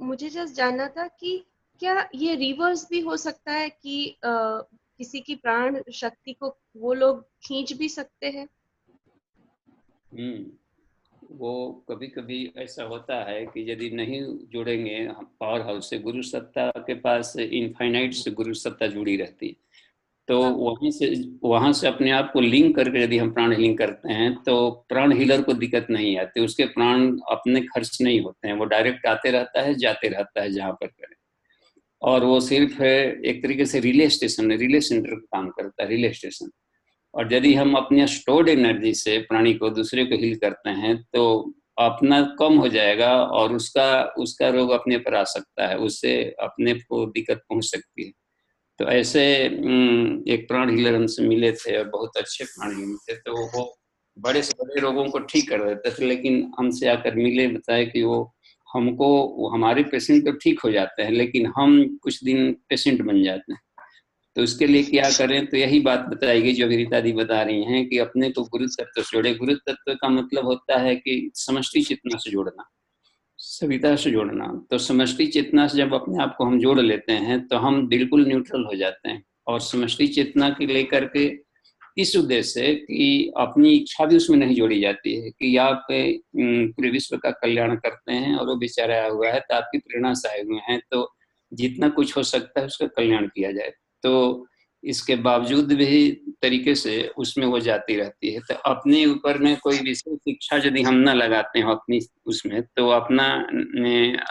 मुझे जस्ट जानना था कि क्या ये रिवर्स भी हो सकता है कि किसी की प्राण शक्ति को वो लोग खींच भी सकते हैं? वो कभी कभी ऐसा होता है कि यदि नहीं जुड़ेंगे हम पावर हाउस से, गुरु सत्ता के पास इनफाइनाइट से गुरु सत्ता जुड़ी रहती है, तो वहां से अपने आप को लिंक करके यदि हम प्राण हीलिंग करते हैं तो प्राण हीलर को दिक्कत नहीं आती, उसके प्राण अपने खर्च नहीं होते हैं, वो डायरेक्ट आते रहता है जाते रहता है जहां पर करे। और वो सिर्फ एक तरीके से रिले स्टेशन, रिले सेंटर का काम करता है, रिले स्टेशन। और यदि हम अपने स्टोर्ड एनर्जी से प्राणी को दूसरे को हील करते हैं तो अपना कम हो जाएगा और उसका उसका रोग अपने पर आ सकता है, उससे अपने को दिक्कत पहुंच सकती है। तो ऐसे एक प्राण हीलर हमसे मिले थे और बहुत अच्छे प्राण हीलर थे, तो वो बड़े से बड़े रोगों को ठीक कर देते थे, लेकिन हमसे आकर मिले, बताए कि वो हमारे पेशेंट तो ठीक हो जाते हैं लेकिन हम कुछ दिन पेशेंट बन जाते हैं। तो उसके लिए क्या करें, तो यही बात बताएगी जो रीता दी बता रही हैं कि अपने को गुरु तत्व से जोड़े। गुरु तत्व का मतलब होता है कि समष्टि चेतना से जोड़ना, सविता से जोड़ना। तो समष्टि चेतना से जब अपने आप को हम जोड़ लेते हैं तो हम बिल्कुल न्यूट्रल हो जाते हैं। और समष्टि चेतना के लेकर के इस उद्देश्य से कि अपनी इच्छा भी उसमें नहीं जोड़ी जाती है कि आप पूरे विश्व का कल्याण करते हैं और वो बेचारा आया हुआ है तो आपकी प्रेरणा से आए हुए हैं, तो जितना कुछ हो सकता है उसका कल्याण किया जाए। तो इसके बावजूद भी तरीके से उसमें वो जाती रहती है। तो अपने ऊपर में कोई विशेष इच्छा यदि हम न लगाते हैं अपनी उसमें, तो अपना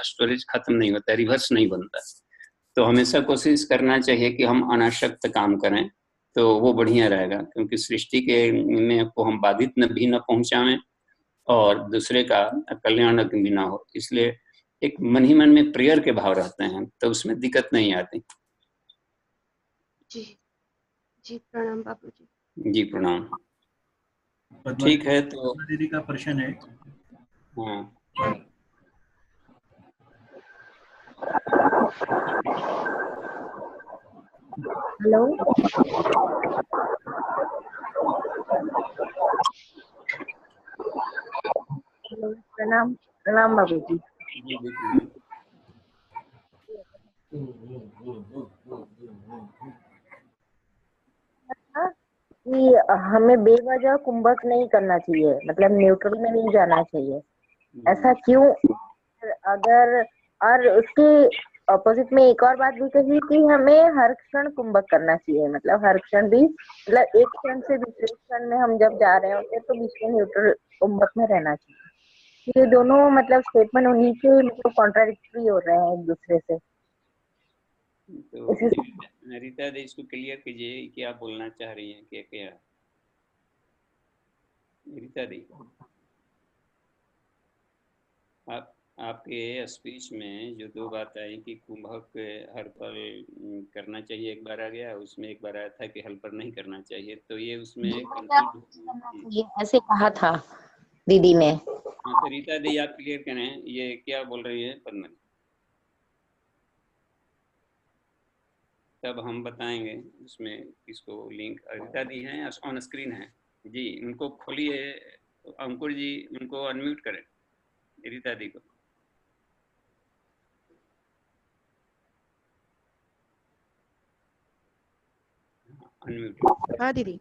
स्टोरेज खत्म नहीं होता, रिवर्स नहीं बनता। तो हमेशा कोशिश करना चाहिए कि हम अनासक्त काम करें, तो वो बढ़िया रहेगा, क्योंकि सृष्टि के में को हम बाधित भी न पहुंचाएं और दूसरे का कल्याण भी ना हो। इसलिए एक मन ही मन में प्रेयर के भाव रहते हैं तो उसमें दिक्कत नहीं आती। जी जी, प्रणाम बाबू जी। जी प्रणाम। ठीक है, तो दीदी का प्रश्न है। हाँ, हेलो, प्रणाम प्रणाम बाबू जी। कि हमें बेवजह कुंभक नहीं करना चाहिए, मतलब न्यूट्रल में नहीं जाना चाहिए, ऐसा क्यों? अगर और उसके ऑपोजिट में एक और बात भी कही कि हमें हर क्षण कुंभक करना चाहिए, मतलब हर क्षण भी, मतलब एक क्षण से दूसरे क्षण में हम जब जा रहे होते हैं तो बीच में न्यूट्रल कुंभक में रहना चाहिए। ये दोनों मतलब स्टेटमेंट उन्हीं के मतलब कॉन्ट्राडिक्टरी हो रहे हैं एक दूसरे से। तो रीता दी इसको क्लियर कीजिए, क्या बोलना चाह रही हैं, क्या क्या रीता दी? आपके स्पीच में जो दो बात आई कि कुंभक हर पल करना चाहिए, एक बार आ गया, उसमें एक बार आया था कि हल पर नहीं करना चाहिए, तो ये उसमें ऐसे कहा था दीदी ने। हाँ, तो रीता दी आप क्लियर करें, ये क्या बोल रही है पद्मनी, तब हम बताएंगे उसमें किसको लिंक। रीता दी हैं ऑन स्क्रीन है जी, उनको खोलिए, अंकुर जी उनको अनम्यूट करें, रीता दी को। हाँ दीदी,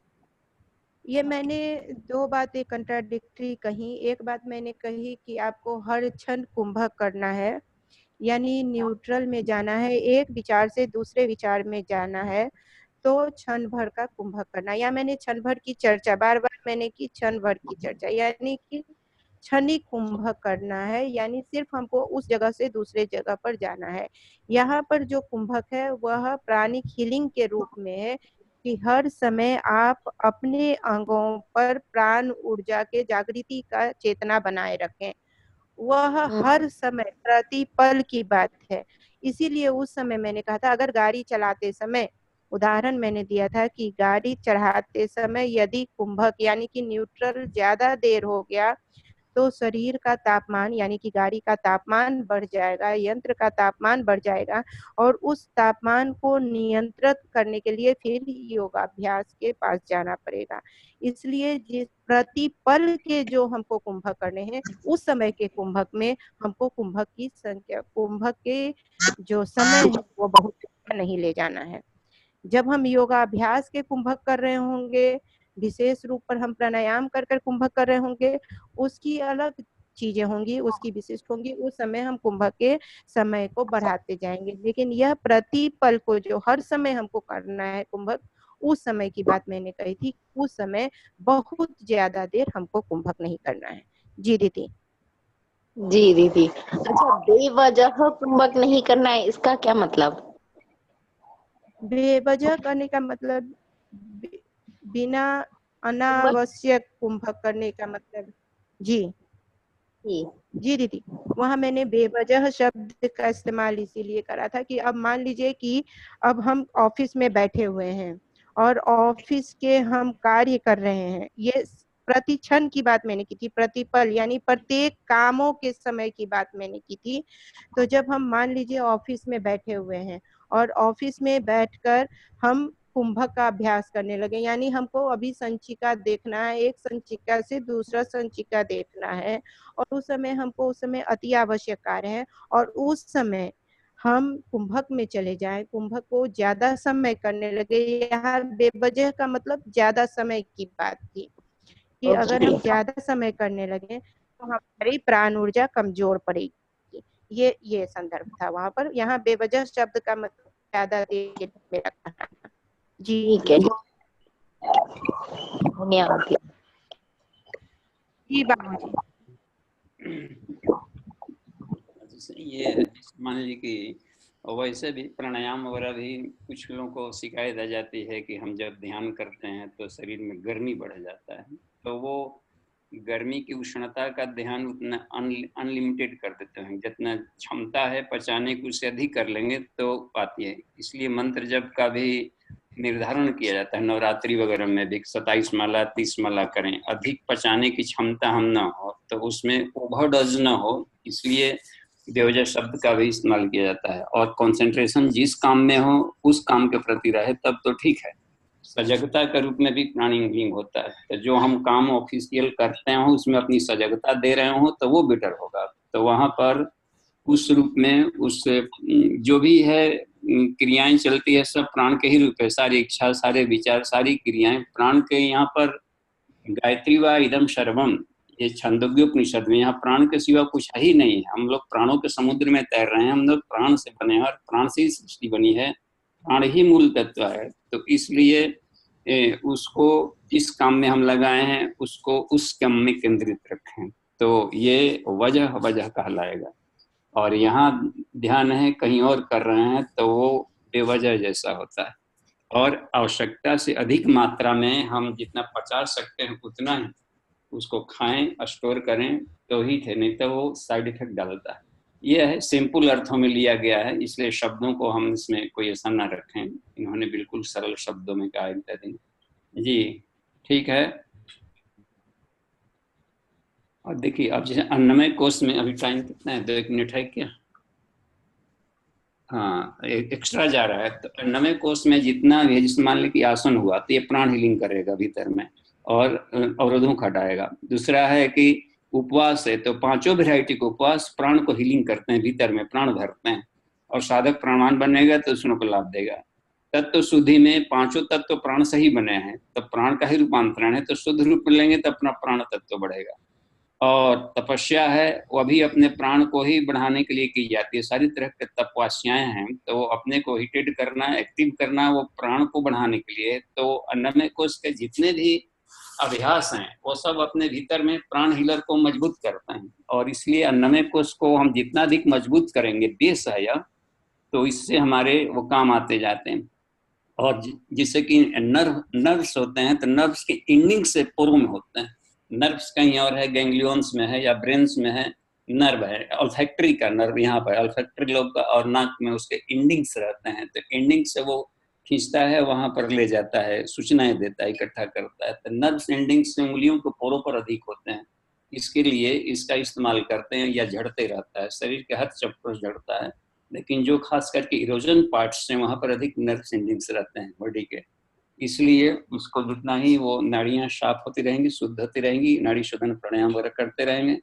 ये मैंने दो बातें कंट्राडिक्टरी कही। एक बात मैंने कही कि आपको हर क्षण कुंभक करना है, यानी न्यूट्रल में जाना है, एक विचार से दूसरे विचार में जाना है, तो क्षण भर का कुंभक करना। या मैंने क्षण भर की चर्चा, बार बार मैंने की क्षण भर की चर्चा, यानी कि क्षणिक कुंभक करना है, यानी सिर्फ हमको उस जगह से दूसरे जगह पर जाना है। यहाँ पर जो कुंभक है वह प्राणिक हीलिंग के रूप में है कि हर समय आप अपने अंगों पर प्राण ऊर्जा के जागृति का चेतना बनाए रखें। वह हर समय प्रति पल की बात है। इसीलिए उस समय मैंने कहा था, अगर गाड़ी चलाते समय, उदाहरण मैंने दिया था कि गाड़ी चढ़ाते समय यदि कुंभक यानी कि न्यूट्रल ज्यादा देर हो गया तो शरीर का तापमान यानी कि गाड़ी का तापमान बढ़ जाएगा, यंत्र का तापमान बढ़ जाएगा, और उस तापमान को नियंत्रित करने के लिए फिर योगाभ्यास के पास जाना पड़ेगा। इसलिए जिस प्रतिपल के जो हमको कुंभक करने हैं, उस समय के कुंभक में हमको कुंभक की संख्या, कुंभक के जो समय है वो बहुत नहीं ले जाना है। जब हम योगाभ्यास के कुंभक कर रहे होंगे, विशेष रूप पर हम प्राणायाम कर कर कुंभक कर रहे होंगे, उसकी अलग चीजें होंगी, उसकी विशिष्ट होंगी, उस समय हम कुंभक के समय को बढ़ाते जाएंगे। लेकिन यह प्रतिपल को जो हर समय हमको करना है कुंभक, उस समय की बात मैंने कही थी। उस समय बहुत ज्यादा देर हमको कुंभक नहीं करना है। जी दीदी। जी दीदी। अच्छा, बेवजह कुंभक नहीं करना है, इसका क्या मतलब? बेवजह करने का मतलब बिना अनावश्यक कुंभक करने का मतलब। जी जी दीदी, वहाँ मैंने बेवजह शब्द का इस्तेमाल इसीलिए करा था कि अब मान लीजिए कि अब हम ऑफिस में बैठे हुए हैं और ऑफिस के हम कार्य कर रहे हैं, ये प्रति क्षण की बात मैंने की थी, प्रतिपल यानी प्रत्येक कामों के समय की बात मैंने की थी। तो जब हम मान लीजिए ऑफिस में बैठे हुए हैं और ऑफिस में बैठकर हम कुंभक का अभ्यास करने लगे, यानी हमको अभी संचिका देखना है, एक संचिका से दूसरा संचिका देखना है, और उस समय अति आवश्यक कार्य है, और उस समय हम कुंभक में चले जाएं, कुंभक को ज्यादा समय करने लगे। यहाँ बेवजह का मतलब ज्यादा समय की बात थी कि अगर हम ज्यादा समय करने लगे तो हमारी प्राण ऊर्जा कमजोर पड़ेगी। ये संदर्भ था वहां पर। यहाँ बेवजह शब्द का मतलब ज्यादा देर में रखना। जी ठीक है, धन्यवाद। जी बाबूजी। ये मान लीजिए कि वैसे भी प्राणायाम वगैरह भी कुछ लोगों को शिकायत आ जाती है कि हम जब ध्यान करते हैं तो शरीर में गर्मी बढ़ जाता है, तो वो गर्मी की उष्णता का ध्यान उतना अनलिमिटेड कर देते हैं, जितना क्षमता है पचाने की उससे अधिक कर लेंगे तो पाती है। इसलिए मंत्र जप का भी निर्धारण किया जाता है नवरात्रि वगैरह में भी, 27 माला 30 माला करें, अधिक पचाने की क्षमता हम ना हो, तो उसमें ओवरडोज ना हो, इसलिए बेवजह शब्द का भी इस्तेमाल किया जाता है। और कंसंट्रेशन जिस काम में हो उस काम के प्रति रहे तब तो ठीक है। सजगता के रूप में भी प्राणायाम होता है, तो जो हम काम ऑफिशियल करते हो उसमें अपनी सजगता दे रहे हो तो वो बेटर होगा। तो वहां पर उस रूप में उस जो भी है क्रियाएं चलती है सब प्राण के ही रूप है, सारी इच्छा सारे विचार सारी क्रियाएं प्राण के। यहाँ पर गायत्री व इदम सर्वम, ये छंदोग्योपनिषद में, यहाँ प्राण के सिवा कुछ है ही नहीं है। हम लोग प्राणों के समुद्र में तैर रहे हैं, हम लोग प्राण से बने हैं और प्राण से ही सृष्टि बनी है, प्राण ही मूल तत्व है। तो इसलिए उसको जिस काम में हम लगाए हैं उसको उस काम में केंद्रित रखें, तो ये वजह वजह कहलाएगा। और यहाँ ध्यान है कहीं और कर रहे हैं तो वो बेवजह जैसा होता है। और आवश्यकता से अधिक मात्रा में हम जितना पचा सकते हैं उतना ही उसको खाएं, स्टोर करें तो ही थे, नहीं तो वो साइड इफेक्ट डालता है। यह है सिंपल अर्थों में लिया गया है, इसलिए शब्दों को हम इसमें कोई ऐसा ना रखें। इन्होंने बिल्कुल सरल शब्दों में कहा इत्यादि। जी ठीक है। और देखिए अब जैसे अन्नमय कोष में अभी टाइम कितना है, 2 मिनट है क्या? हाँ, एक्स्ट्रा जा रहा है। तो अन्नमय कोष में जितना भी है, जिस मान ली कि आसन हुआ तो ये प्राण हीलिंग करेगा भीतर में और अवरोधों को हटाएगा। दूसरा है कि उपवास है, तो 5 वैरायटी के उपवास प्राण को हीलिंग करते हैं, भीतर में प्राण भरते हैं, और साधक प्राणवान बनेगा तो उसको लाभ देगा। तत्व शुद्धि में 5 तत्व प्राण से ही बने हैं, तो प्राण का ही रूपांतरण है, तो शुद्ध रूप में लेंगे तो अपना प्राण तत्व बढ़ेगा। और तपस्या है वो भी अपने प्राण को ही बढ़ाने के लिए की जाती है। सारी तरह के तपस्याएं हैं तो वो अपने को हीटेड करना, एक्टिव करना, वो प्राण को बढ़ाने के लिए। तो अन्नमय कोष के जितने भी अभ्यास हैं वो सब अपने भीतर में प्राण हीलर को मजबूत करते हैं, और इसलिए अन्नमय कोष को हम जितना अधिक मजबूत करेंगे, बेस है यह, तो इससे हमारे वो काम आते जाते हैं। और जिससे कि नर्व्स होते हैं, तो नर्व्स के एंडिंग से पूर्व में होते हैं। नर्व्स कहीं और है, गैंग्लियंस में है या ब्रेन्स में है, नर्व है ऑल्फैक्टरी का नर्व यहाँ पर, ऑल्फैक्टरी लोब का, और नाक में उसके एंडिंग्स रहते हैं, तो एंडिंग से वो खींचता है, वहां पर ले जाता है, सूचनाएं देता है, इकट्ठा करता है। तो नर्व्स एंडिंग से उंगलियों के पोरों पर अधिक होते हैं, इसके लिए इसका इस्तेमाल करते हैं या झड़ते रहता है, शरीर के हर चक्कर झड़ता है, लेकिन जो खास करके इरोजन पार्ट्स हैं वहां पर अधिक नर्व एंडिंग्स रहते हैं बॉडी के, इसलिए उसको जितना ही वो नाड़ियां साफ होती रहेंगी, शुद्ध होती रहेंगी, नाड़ी शोधन प्राणायाम वगैरह करते रहेंगे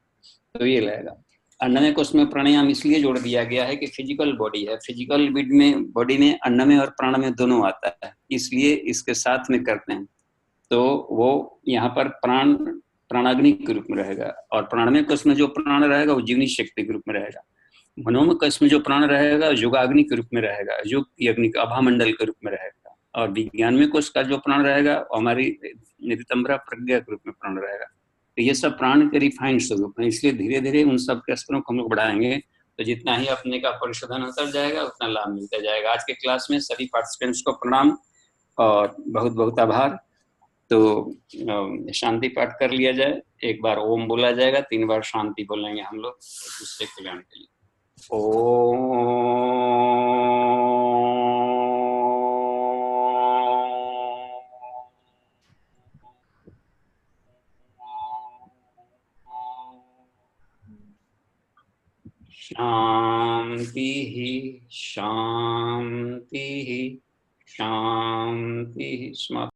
तो ये लगेगा। अन्नमय कोश में प्राणायाम इसलिए जोड़ दिया गया है कि फिजिकल बॉडी है, फिजिकल बॉडी में अन्नमय और प्राणमय दोनों आता है, इसलिए इसके साथ में करते हैं। तो वो यहाँ पर प्राणाग्नि के रूप में रहेगा, और प्राणमय कोश में जो प्राण रहेगा वो जीवनी शक्ति के रूप में रहेगा। मनोमय कोश में जो प्राण रहेगा योगाग्नि के रूप में रहेगा, योग की अग्नि का आभामंडल के रूप में रहेगा। और विज्ञानमय कोश का जो प्राण रहेगा वो हमारी निरितंबरा प्रज्ञा के रूप में प्राण रहेगा। तो ये सब प्राण के रिफाइंड स्वरूप है, इसलिए धीरे धीरे उन सब के स्तरों को हम लोग बढ़ाएंगे, तो जितना ही अपने का परिशोधन होता जाएगा उतना लाभ मिलता जाएगा। आज के क्लास में सभी पार्टिसिपेंट्स को प्रणाम और बहुत बहुत आभार। तो शांति पाठ कर लिया जाए, एक बार ओम बोला जाएगा, 3 बार शांति बोलेंगे हम लोग दूसरे कल्याण के लिए। शांति शांति शांति।